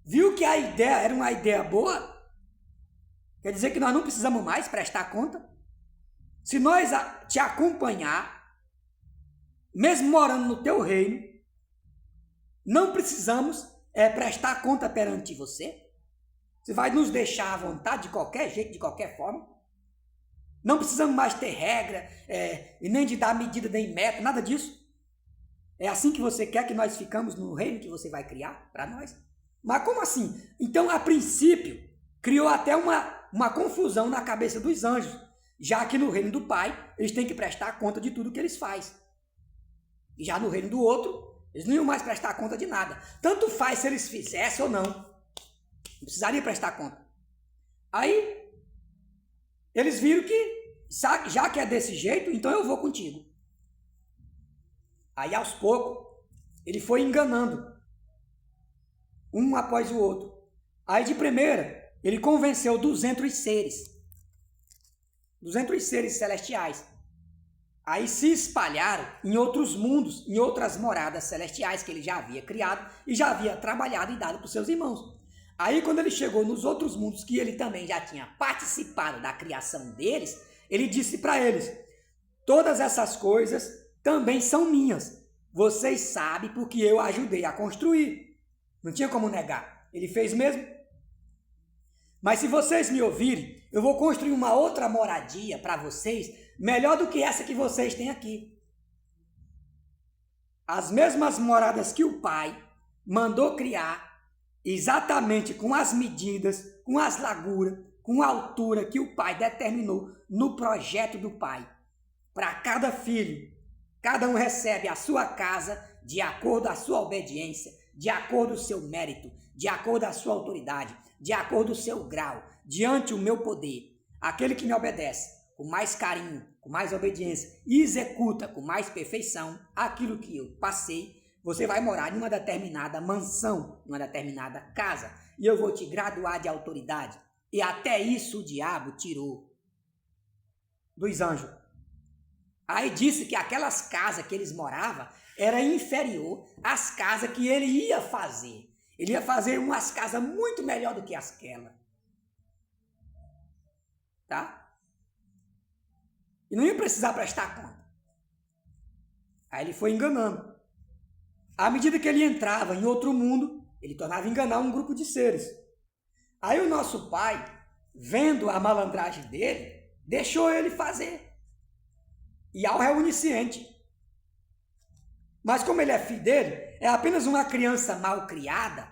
viu que a ideia era uma ideia boa. Quer dizer que nós não precisamos mais prestar conta. Se nós te acompanhar, mesmo morando no teu reino, não precisamos prestar conta perante você. Você vai nos deixar à vontade de qualquer jeito, de qualquer forma. Não precisamos mais ter regra, e nem de dar medida, nem meta, nada disso. É assim que você quer que nós ficamos no reino que você vai criar para nós? Mas como assim? Então, a princípio, criou até uma confusão na cabeça dos anjos, já que no reino do Pai, eles têm que prestar conta de tudo que eles fazem. E já no reino do outro, eles não iam mais prestar conta de nada. Tanto faz se eles fizessem ou não. Não precisaria prestar conta. Aí, eles viram que, já que é desse jeito, então eu vou contigo. Aí, aos poucos, ele foi enganando, um após o outro. Aí, de primeira, ele convenceu 200 seres celestiais. Aí se espalharam em outros mundos, em outras moradas celestiais que ele já havia criado e já havia trabalhado e dado para os seus irmãos. Aí quando ele chegou nos outros mundos, que ele também já tinha participado da criação deles, ele disse para eles, todas essas coisas também são minhas. Vocês sabem porque eu ajudei a construir. Não tinha como negar. Ele fez mesmo. Mas se vocês me ouvirem, eu vou construir uma outra moradia para vocês, melhor do que essa que vocês têm aqui. As mesmas moradas que o Pai mandou criar, exatamente com as medidas, com as larguras, com a altura que o Pai determinou no projeto do Pai. Para cada filho, cada um recebe a sua casa de acordo com a sua obediência, de acordo com o seu mérito, de acordo com a sua autoridade, de acordo com o seu grau, diante do meu poder. Aquele que me obedece com mais carinho, com mais obediência e executa com mais perfeição aquilo que eu passei, você vai morar em uma determinada mansão, numa determinada casa, e eu vou te graduar de autoridade. E até isso o diabo tirou dos anjos. Aí disse que aquelas casas que eles moravam era inferior às casas que ele ia fazer. Ele ia fazer umas casas muito melhor do que aquelas. Tá? E não ia precisar prestar conta. Aí ele foi enganando. À medida que ele entrava em outro mundo, ele tornava enganar um grupo de seres. Aí o nosso pai, vendo a malandragem dele, deixou ele fazer. E ao onisciente. Mas como ele é filho dele, é apenas uma criança mal criada,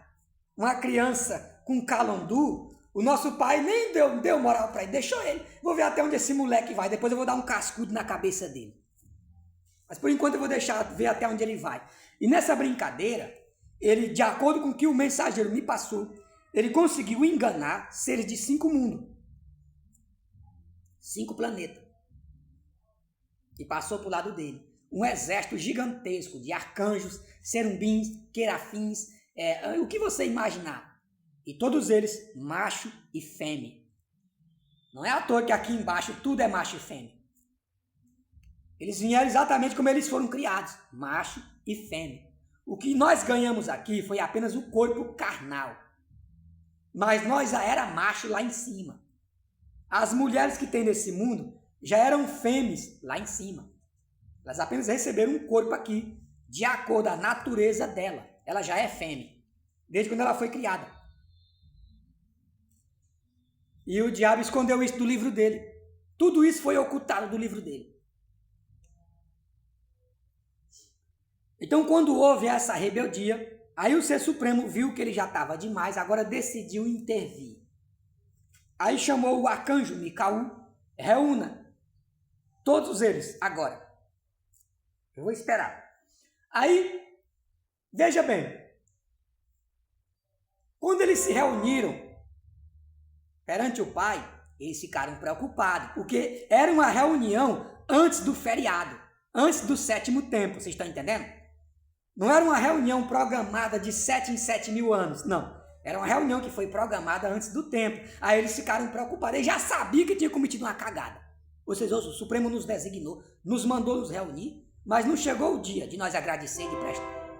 uma criança com calandu, o nosso pai nem deu moral para ele, deixou ele. Vou ver até onde esse moleque vai, depois eu vou dar um cascudo na cabeça dele. Mas por enquanto eu vou deixar ver até onde ele vai. E nessa brincadeira, ele, de acordo com o que o mensageiro me passou, ele conseguiu enganar seres de 5 mundos. 5 planetas. E passou para o lado dele. Um exército gigantesco de arcanjos, serubins, querafins, o que você imaginar. E todos eles, macho e fêmea. Não é à toa que aqui embaixo tudo é macho e fêmea. Eles vieram exatamente como eles foram criados, macho e fêmea. O que nós ganhamos aqui foi apenas o corpo carnal. Mas nós já era macho lá em cima. As mulheres que tem nesse mundo já eram fêmeas lá em cima. Elas apenas receberam um corpo aqui, de acordo com a natureza dela. Ela já é fêmea, desde quando ela foi criada. E o diabo escondeu isso do livro dele. Tudo isso foi ocultado do livro dele. Então, quando houve essa rebeldia, aí o Ser Supremo viu que ele já estava demais, agora decidiu intervir. Aí chamou o arcanjo Micaú, reúna todos eles agora. Eu vou esperar. Aí, veja bem, quando eles se reuniram perante o Pai, eles ficaram preocupados, porque era uma reunião antes do feriado, antes do 7º templo, vocês estão entendendo? Não era uma reunião programada de 7 em 7 mil anos, não. Era uma reunião que foi programada antes do tempo. Aí eles ficaram preocupados, eles já sabiam que tinha cometido uma cagada. Ou seja, o Supremo nos designou, nos mandou nos reunir, mas não chegou o dia de nós agradecer,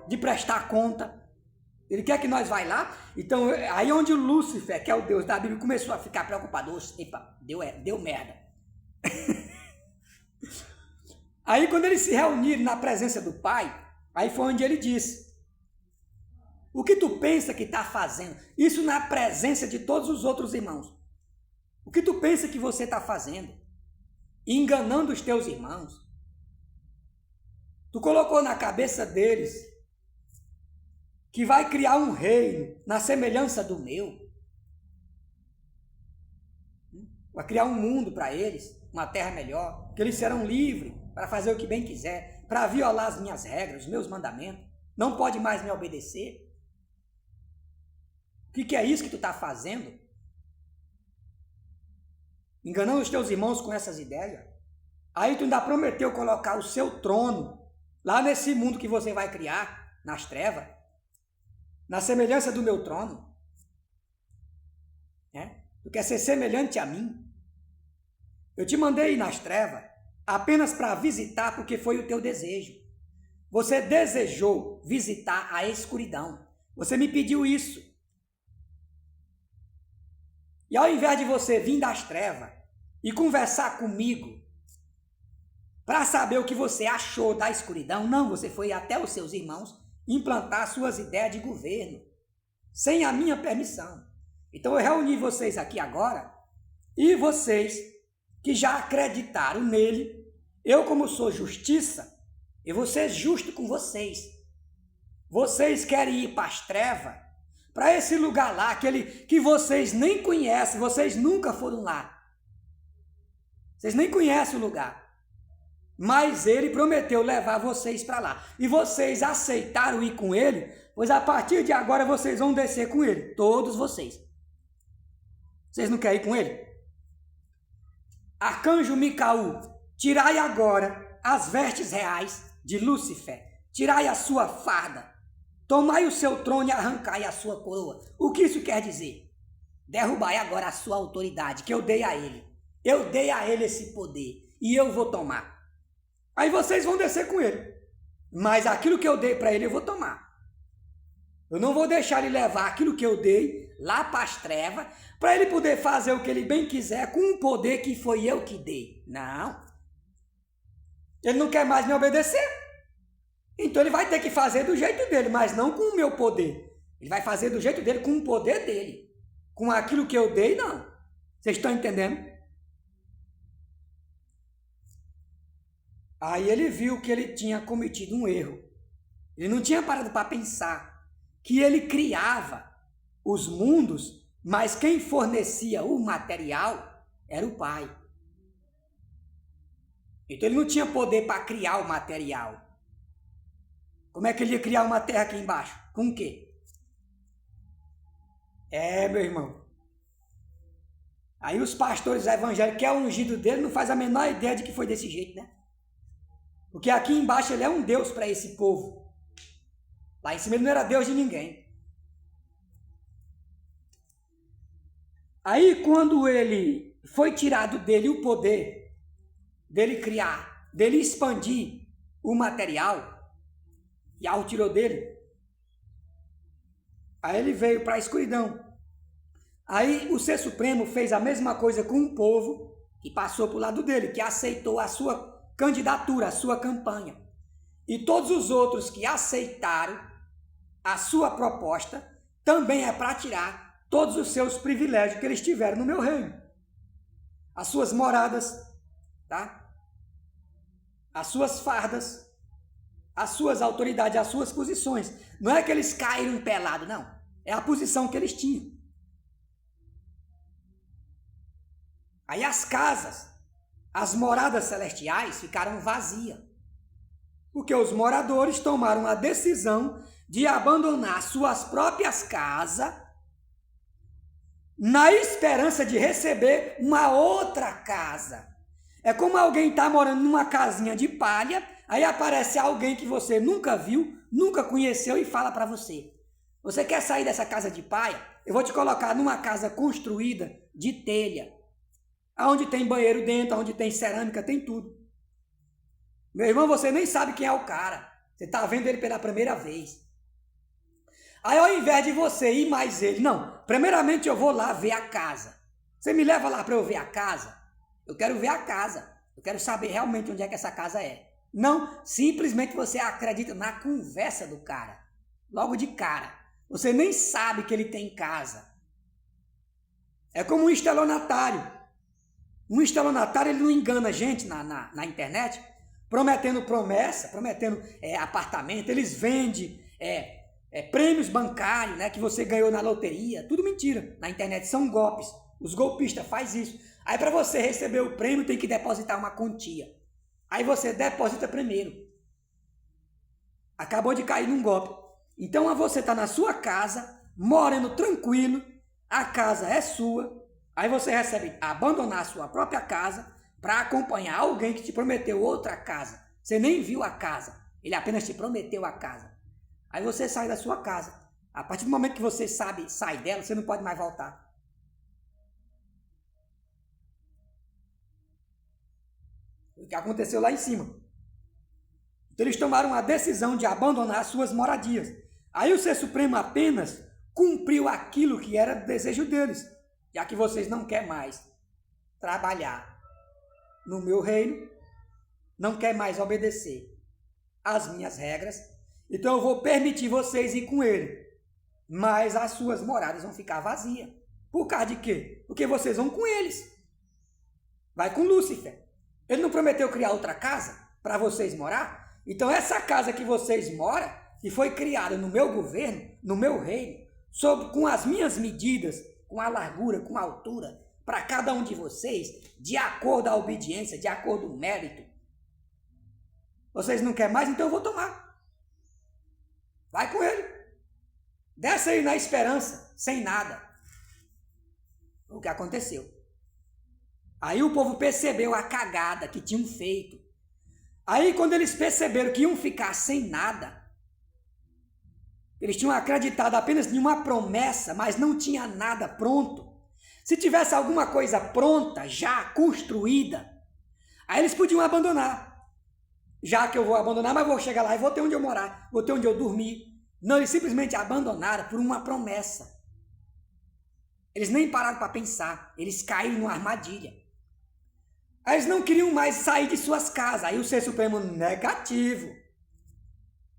de prestar conta. Ele quer que nós vá lá. Então, aí onde o Lúcifer, que é o Deus da Bíblia, começou a ficar preocupado. Epa, deu merda. Aí quando eles se reuniram na presença do Pai, aí foi onde ele disse: o que tu pensa que está fazendo? Isso na presença de todos os outros irmãos. O que tu pensa que você está fazendo? Enganando os teus irmãos. Tu colocou na cabeça deles que vai criar um reino na semelhança do meu. Vai criar um mundo para eles, uma terra melhor, que eles serão livres para fazer o que bem quiser, para violar as minhas regras, os meus mandamentos. Não pode mais me obedecer. O que é isso que tu está fazendo? Enganando os teus irmãos com essas ideias? Aí tu ainda prometeu colocar o seu trono lá nesse mundo que você vai criar, nas trevas, na semelhança do meu trono. Tu quer ser semelhante a mim? Eu te mandei ir nas trevas apenas para visitar porque foi o teu desejo. Você desejou visitar a escuridão. Você me pediu isso. E ao invés de você vir das trevas e conversar comigo para saber o que você achou da escuridão, não, você foi até os seus irmãos implantar suas ideias de governo, sem a minha permissão. Então eu reuni vocês aqui agora, e vocês que já acreditaram nele, eu como sou justiça, eu vou ser justo com vocês. Vocês querem ir para as trevas, para esse lugar lá, aquele que vocês nem conhecem, vocês nunca foram lá. Vocês nem conhecem o lugar. Mas ele prometeu levar vocês para lá. E vocês aceitaram ir com ele, pois a partir de agora vocês vão descer com ele. Todos vocês. Vocês não querem ir com ele? Arcanjo Micaú, tirai agora as vestes reais de Lúcifer. Tirai a sua farda. Tomai o seu trono e arrancai a sua coroa. O que isso quer dizer? Derrubai agora a sua autoridade que eu dei a ele. Eu dei a ele esse poder e eu vou tomar. Aí vocês vão descer com ele. Mas aquilo que eu dei para ele eu vou tomar. Eu não vou deixar ele levar aquilo que eu dei lá para as trevas, para ele poder fazer o que ele bem quiser com um poder que foi eu que dei. Não. Ele não quer mais me obedecer. Então ele vai ter que fazer do jeito dele, mas não com o meu poder. Ele vai fazer do jeito dele, com o poder dele. Com aquilo que eu dei, não. Vocês estão entendendo? Aí ele viu que ele tinha cometido um erro. Ele não tinha parado para pensar que ele criava os mundos, mas quem fornecia o material era o Pai. Então ele não tinha poder para criar o material. Como é que ele ia criar uma terra aqui embaixo? Com o quê? Meu irmão. Aí os pastores evangélicos, que é o ungido dele, não faz a menor ideia de que foi desse jeito, né? Porque aqui embaixo ele é um Deus para esse povo. Lá em cima ele não era Deus de ninguém. Aí quando ele foi tirado dele o poder dele criar, dele expandir o material, e algo tirou dele, aí ele veio para a escuridão. Aí o Ser Supremo fez a mesma coisa com um povo que passou para o lado dele, que aceitou a sua candidatura, a sua campanha. E todos os outros que aceitaram a sua proposta, também é para tirar todos os seus privilégios que eles tiveram no meu reino. As suas moradas, tá? As suas fardas, as suas autoridades, as suas posições. Não é que eles caíram pelados, não. É a posição que eles tinham. Aí as casas, as moradas celestiais ficaram vazias. Porque os moradores tomaram a decisão de abandonar suas próprias casas na esperança de receber uma outra casa. É como alguém está morando numa casinha de palha, aí aparece alguém que você nunca viu, nunca conheceu e fala para você: você quer sair dessa casa de palha? Eu vou te colocar numa casa construída de telha, onde tem banheiro dentro, onde tem cerâmica, tem tudo. Meu irmão, você nem sabe quem é o cara. Você está vendo ele pela primeira vez. Aí ao invés de você ir mais ele, não, primeiramente eu vou lá ver a casa. Você me leva lá para eu ver a casa? Eu quero ver a casa. Eu quero saber realmente onde é que essa casa é. Não, simplesmente você acredita na conversa do cara. Logo de cara. Você nem sabe que ele tem casa. É como um estelionatário. Um estelionatário, ele não engana a gente na internet, prometendo promessa, prometendo apartamento. Eles vendem prêmios bancários, né, que você ganhou na loteria. Tudo mentira. Na internet são golpes. Os golpistas fazem isso. Aí para você receber o prêmio tem que depositar uma quantia. Aí você deposita primeiro. Acabou de cair num golpe. Então você está na sua casa, morando tranquilo, a casa é sua. Aí você recebe abandonar a sua própria casa para acompanhar alguém que te prometeu outra casa. Você nem viu a casa, ele apenas te prometeu a casa. Aí você sai da sua casa. A partir do momento que você sai dela, você não pode mais voltar. O que aconteceu lá em cima. Então eles tomaram a decisão de abandonar suas moradias. Aí o Ser Supremo apenas cumpriu aquilo que era o desejo deles. já que vocês não querem mais trabalhar no meu reino, não querem mais obedecer às minhas regras, então eu vou permitir vocês ir com ele, mas as suas moradas vão ficar vazias. Por causa de quê? Porque vocês vão com eles. Vai com Lúcifer. Ele não prometeu criar outra casa para vocês morar? Então essa casa que vocês moram, que foi criada no meu governo, no meu reino, com as minhas medidas, com a largura, com a altura, para cada um de vocês, de acordo à obediência, de acordo ao mérito. Vocês não querem mais? Então eu vou tomar. Vai com ele. Desce aí na esperança, sem nada. O que aconteceu? Aí o povo percebeu a cagada que tinham feito. Aí quando eles perceberam que iam ficar sem nada, eles tinham acreditado apenas em uma promessa, mas não tinha nada pronto. Se tivesse alguma coisa pronta, já construída, aí eles podiam abandonar. Já que eu vou abandonar, mas vou chegar lá e vou ter onde eu morar, vou ter onde eu dormir. Não, eles simplesmente abandonaram por uma promessa. Eles nem pararam para pensar, eles caíram numa armadilha. Aí eles não queriam mais sair de suas casas. Aí o Ser Supremo, negativo.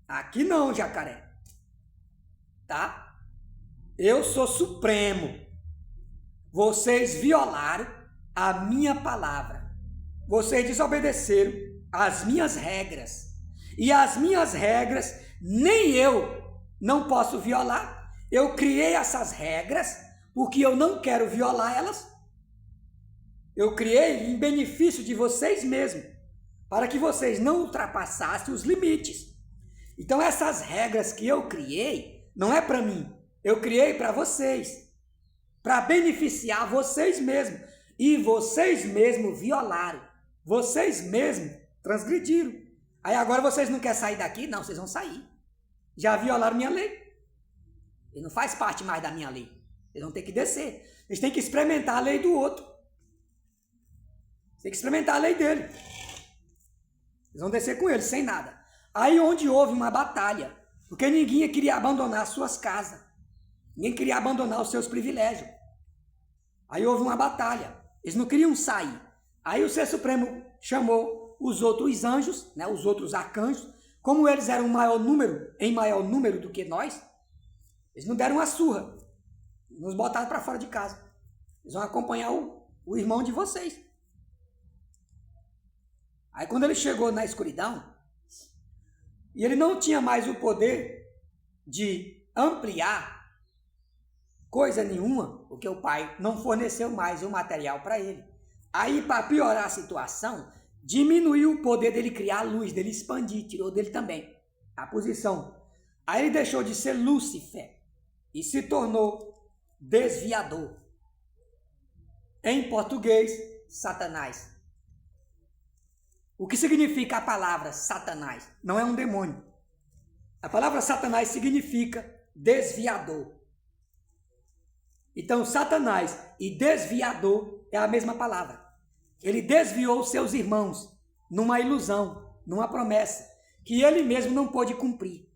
Aqui não, jacaré. Tá? Eu sou supremo. Vocês violaram a minha palavra. Vocês desobedeceram às minhas regras. E as minhas regras, nem eu não posso violar. Eu criei essas regras porque eu não quero violar elas. Eu criei em benefício de vocês mesmos, para que vocês não ultrapassassem os limites. Então essas regras que eu criei, não é para mim, eu criei para vocês, para beneficiar vocês mesmos. E vocês mesmos violaram, vocês mesmos transgrediram. Aí agora vocês não querem sair daqui? Não, vocês vão sair. Já violaram minha lei. Ele não faz parte mais da minha lei. Eles vão ter que descer. Eles têm que experimentar a lei do outro. Tem que experimentar a lei dele. Eles vão descer com ele, sem nada. Aí onde houve uma batalha, porque ninguém queria abandonar as suas casas. Ninguém queria abandonar os seus privilégios. Aí houve uma batalha. Eles não queriam sair. Aí o Ser Supremo chamou os outros anjos, né, os outros arcanjos. Como eles eram em maior número do que nós, eles não deram uma surra. Nos botaram para fora de casa. Eles vão acompanhar o irmão de vocês. Aí quando ele chegou na escuridão, e ele não tinha mais o poder de ampliar coisa nenhuma, porque o pai não forneceu mais o material para ele. Aí, para piorar a situação, diminuiu o poder dele criar a luz, dele expandir, tirou dele também a posição. Aí ele deixou de ser Lúcifer e se tornou desviador. Em português, Satanás. O que significa a palavra Satanás? Não é um demônio. A palavra Satanás significa desviador. Então, Satanás e desviador é a mesma palavra. Ele desviou seus irmãos numa ilusão, numa promessa, que ele mesmo não pôde cumprir.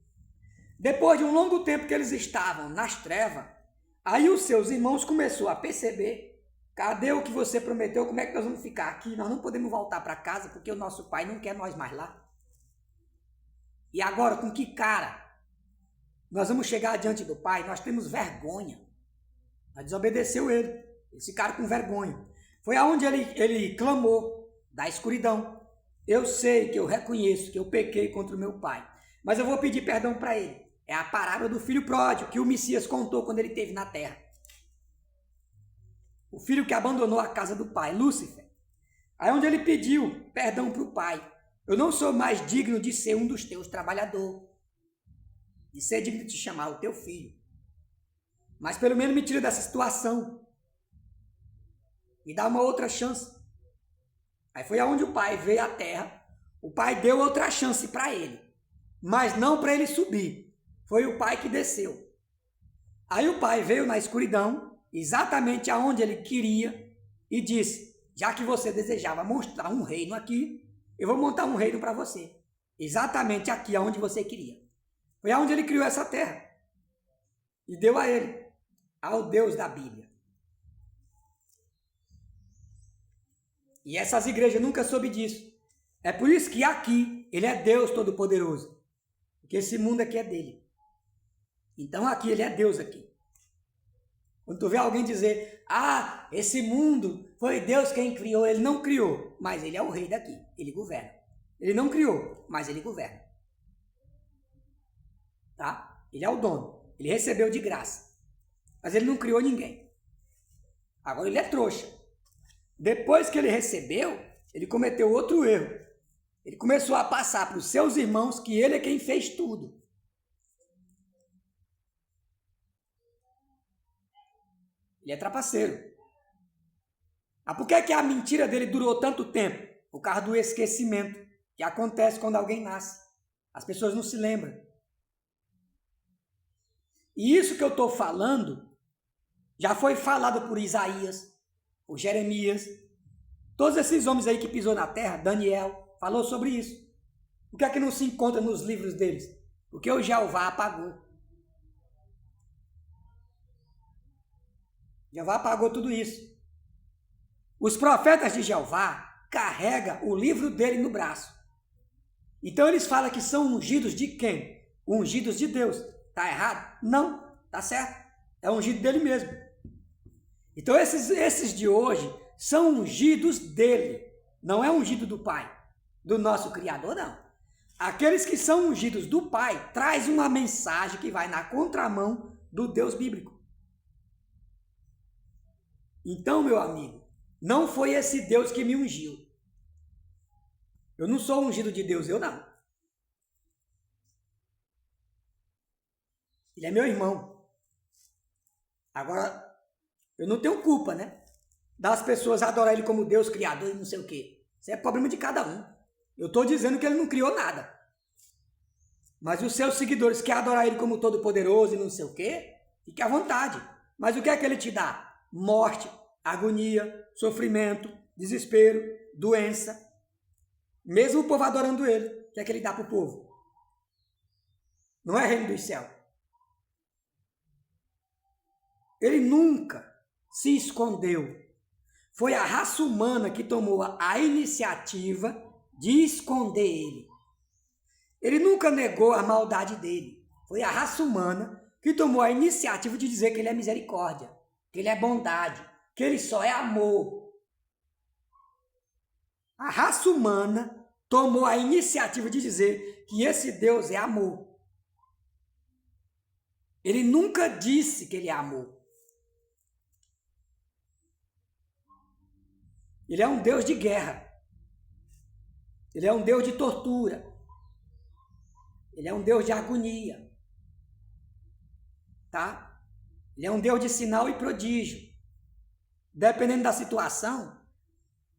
Depois de um longo tempo que eles estavam nas trevas, aí os seus irmãos começaram a perceber: cadê o que você prometeu? Como é que nós vamos ficar aqui? Nós não podemos voltar para casa porque o nosso pai não quer nós mais lá. E agora, com que cara nós vamos chegar diante do pai? Nós temos vergonha. Nós desobedeceu ele. Eles ficaram com vergonha. Foi aonde ele clamou da escuridão: eu sei que eu reconheço que eu pequei contra o meu pai, mas eu vou pedir perdão para ele. É a parábola do filho pródigo que o Messias contou quando ele esteve na terra. O filho que abandonou a casa do pai, Lúcifer. Aí onde ele pediu perdão para o pai: eu não sou mais digno de ser um dos teus trabalhadores, de ser digno de te chamar o teu filho, mas pelo menos me tira dessa situação, me dá uma outra chance. Aí foi aonde o pai veio à terra. O pai deu outra chance para ele, mas não para ele subir. Foi o pai que desceu. Aí o pai veio na escuridão, exatamente aonde ele queria, e disse: já que você desejava mostrar um reino aqui, eu vou montar um reino para você, exatamente aqui aonde você queria. Foi aonde ele criou essa terra e deu a ele, ao Deus da Bíblia. E essas igrejas nunca soube disso. É por isso que aqui ele é Deus Todo-Poderoso. Porque esse mundo aqui é dele. Então aqui ele é Deus aqui. Quando tu vê alguém dizer, esse mundo foi Deus quem criou, ele não criou, mas ele é o rei daqui, ele governa. Ele não criou, mas ele governa. Tá? Ele é o dono, ele recebeu de graça, mas ele não criou ninguém. Agora ele é trouxa. Depois que ele recebeu, ele cometeu outro erro. Ele começou a passar para os seus irmãos que ele é quem fez tudo. Ele é trapaceiro. Por que a mentira dele durou tanto tempo? Por causa do esquecimento que acontece quando alguém nasce. As pessoas não se lembram. E isso que eu estou falando já foi falado por Isaías, por Jeremias, todos esses homens aí que pisou na terra, Daniel, falou sobre isso. Por que é que não se encontra nos livros deles? Porque o Jeová apagou. Jeová apagou tudo isso. Os profetas de Jeová carregam o livro dele no braço. Então eles falam que são ungidos de quem? Ungidos de Deus. Tá errado? Não, tá certo. É ungido dele mesmo. Então esses de hoje são ungidos dele. Não é ungido do Pai, do nosso Criador, não. Aqueles que são ungidos do Pai traz uma mensagem que vai na contramão do Deus bíblico. Então, meu amigo, não foi esse Deus que me ungiu. Eu não sou ungido de Deus, eu não. Ele é meu irmão. Agora, eu não tenho culpa, né? Das pessoas adorar ele como Deus criador e não sei o quê. Isso é problema de cada um. Eu estou dizendo que ele não criou nada. Mas os seus seguidores que adorar ele como todo-poderoso e não sei o quê, fique à vontade. Mas o que é que ele te dá? Morte, agonia, sofrimento, desespero, doença. Mesmo o povo adorando ele, o que é que ele dá para o povo? Não é reino dos céus. Ele nunca se escondeu. Foi a raça humana que tomou a iniciativa de esconder ele. Ele nunca negou a maldade dele. Foi a raça humana que tomou a iniciativa de dizer que ele é misericórdia, que ele é bondade, que ele só é amor. A raça humana tomou a iniciativa de dizer que esse Deus é amor. Ele nunca disse que ele é amor. Ele é um Deus de guerra. Ele é um Deus de tortura. Ele é um Deus de agonia. Tá? Ele é um Deus de sinal e prodígio. Dependendo da situação,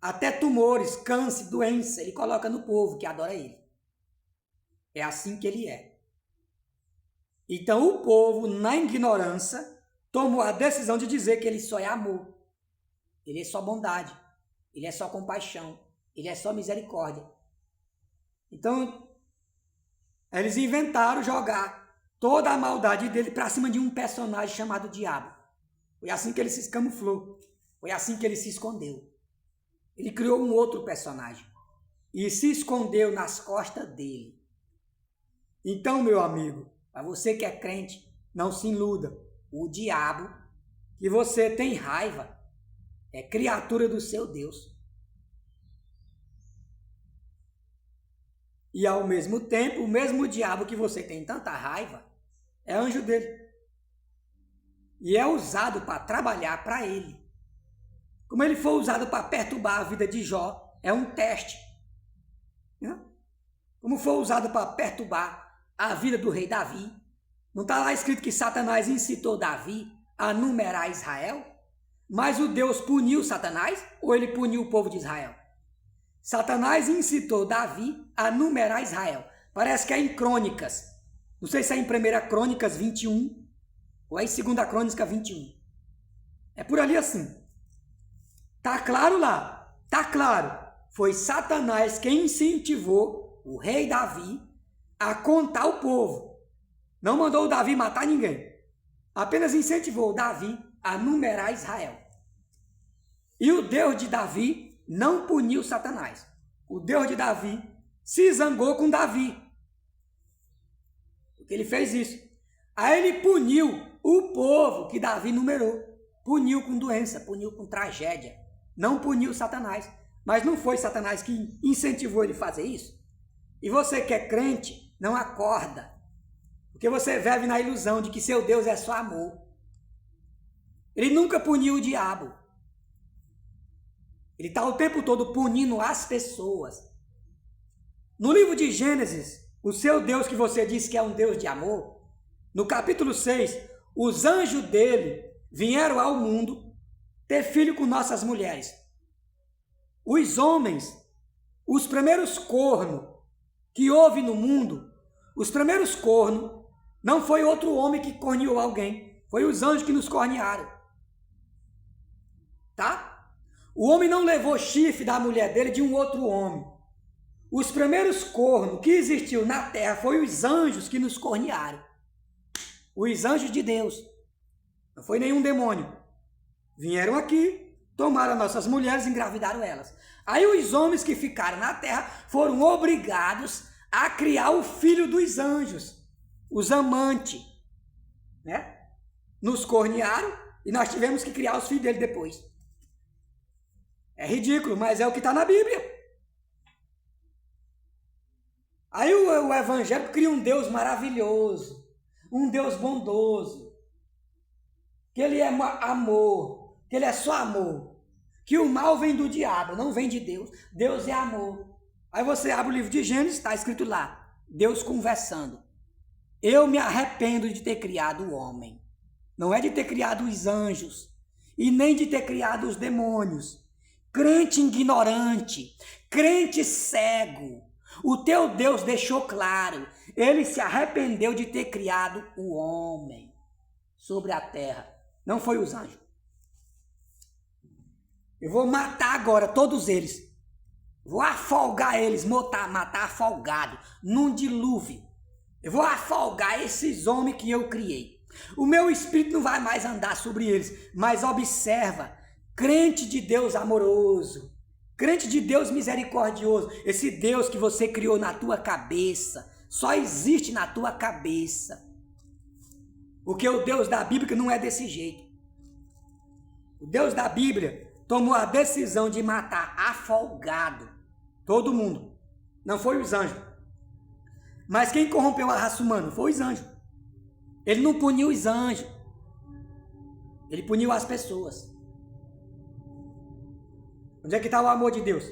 até tumores, câncer, doença, ele coloca no povo que adora ele. É assim que ele é. Então o povo, na ignorância, tomou a decisão de dizer que ele só é amor. Ele é só bondade. Ele é só compaixão. Ele é só misericórdia. Então, eles inventaram jogar toda a maldade dele para cima de um personagem chamado Diabo. Foi assim que ele se camuflou. Foi assim que ele se escondeu. Ele criou um outro personagem e se escondeu nas costas dele. Então, meu amigo, para você que é crente, não se iluda. O diabo que você tem raiva é criatura do seu Deus. E ao mesmo tempo, o mesmo diabo que você tem tanta raiva é anjo dele. E é usado para trabalhar para ele. Como ele foi usado para perturbar a vida de Jó, é um teste. Como foi usado para perturbar a vida do rei Davi. Não está lá escrito que Satanás incitou Davi a numerar Israel? Mas o Deus puniu Satanás ou ele puniu o povo de Israel? Satanás incitou Davi a numerar Israel. Parece que é em Crônicas. Não sei se é em 1 Crônicas 21 ou é em 2 Crônicas 21. É por ali assim. Tá claro lá? Tá claro. Foi Satanás quem incentivou o rei Davi a contar o povo. Não mandou o Davi matar ninguém. Apenas incentivou o Davi a numerar Israel. E o Deus de Davi não puniu Satanás. O Deus de Davi se zangou com Davi. Porque ele fez isso. Aí ele puniu o povo que Davi numerou. Puniu com doença, puniu com tragédia. Não puniu Satanás. Mas não foi Satanás que incentivou ele a fazer isso? E você que é crente, não acorda. Porque você vive na ilusão de que seu Deus é só amor. Ele nunca puniu o diabo. Ele está o tempo todo punindo as pessoas. No livro de Gênesis, o seu Deus que você diz que é um Deus de amor, no capítulo 6, os anjos dele vieram ao mundo ter filho com nossas mulheres. Os homens, os primeiros cornos que houve no mundo, os primeiros cornos, não foi outro homem que corneou alguém, foi os anjos que nos cornearam. Tá? O homem não levou chifre da mulher dele de um outro homem. Os primeiros cornos que existiu na terra foi os anjos que nos cornearam. Os anjos de Deus. Não foi nenhum demônio. Vieram aqui, tomaram nossas mulheres e engravidaram elas. Aí os homens que ficaram na terra foram obrigados a criar o filho dos anjos, os amantes, né? Nos cornearam e nós tivemos que criar os filhos dele depois. É ridículo, mas é o que está na Bíblia. Aí o evangélico cria um Deus maravilhoso, um Deus bondoso, que ele é amor, que ele é só amor, que o mal vem do diabo, não vem de Deus. Deus é amor. Aí você abre o livro de Gênesis, está escrito lá, Deus conversando. Eu me arrependo de ter criado o homem. Não é de ter criado os anjos, e nem de ter criado os demônios. Crente ignorante, crente cego. O teu Deus deixou claro, ele se arrependeu de ter criado o homem sobre a terra. Não foi os anjos. Eu vou matar agora todos eles. Vou afogar eles, matar afogado, num dilúvio. Eu vou afogar esses homens que eu criei. O meu espírito não vai mais andar sobre eles, mas observa, crente de Deus amoroso, crente de Deus misericordioso, esse Deus que você criou na tua cabeça, só existe na tua cabeça. Porque o Deus da Bíblia não é desse jeito. O Deus da Bíblia tomou a decisão de matar afogado todo mundo. Não foi os anjos. Mas quem corrompeu a raça humana foi os anjos. Ele não puniu os anjos. Ele puniu as pessoas. Onde é que está o amor de Deus?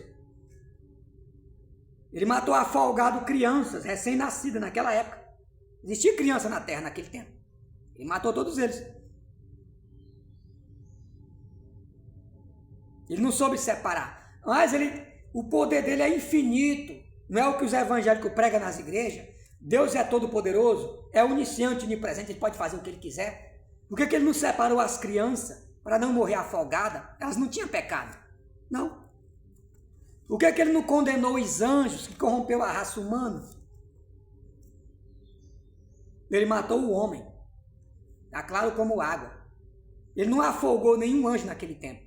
Ele matou afogado crianças recém-nascidas naquela época. Existia criança na terra naquele tempo. Ele matou todos eles. Ele não soube separar. Mas o poder dele é infinito. Não é o que os evangélicos pregam nas igrejas. Deus é todo poderoso, é onisciente, onipresente, ele pode fazer o que ele quiser. Por que ele não separou as crianças para não morrer afogadas? Elas não tinham pecado. Não. Por que ele não condenou os anjos que corrompeu a raça humana? Ele matou o homem. Está claro como água. Ele não afogou nenhum anjo naquele tempo.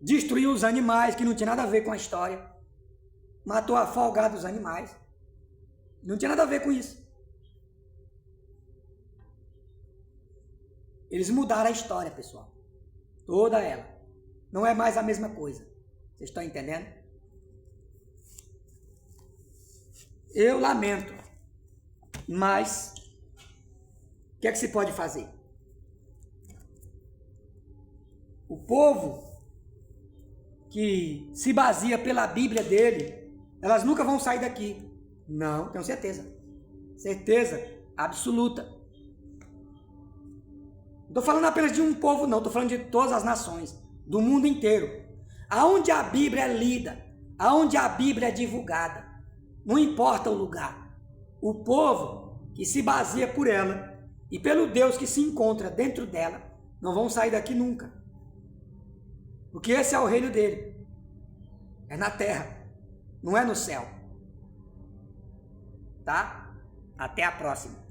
Destruiu os animais, que não tinha nada a ver com a história. Matou afogado os animais. Não tinha nada a ver com isso. Eles mudaram a história, pessoal. Toda ela. Não é mais a mesma coisa. Vocês estão entendendo? Eu lamento. Mas, o que é que se pode fazer? O povo que se baseia pela Bíblia dele, elas nunca vão sair daqui. Não, tenho certeza. Certeza absoluta. Não estou falando apenas de um povo, não. Estou falando de todas as nações, do mundo inteiro. Aonde a Bíblia é lida, aonde a Bíblia é divulgada, não importa o lugar. O povo que se baseia por ela e pelo Deus que se encontra dentro dela, não vão sair daqui nunca. Porque esse é o reino dele. É na terra. Não é no céu. Tá? Até a próxima.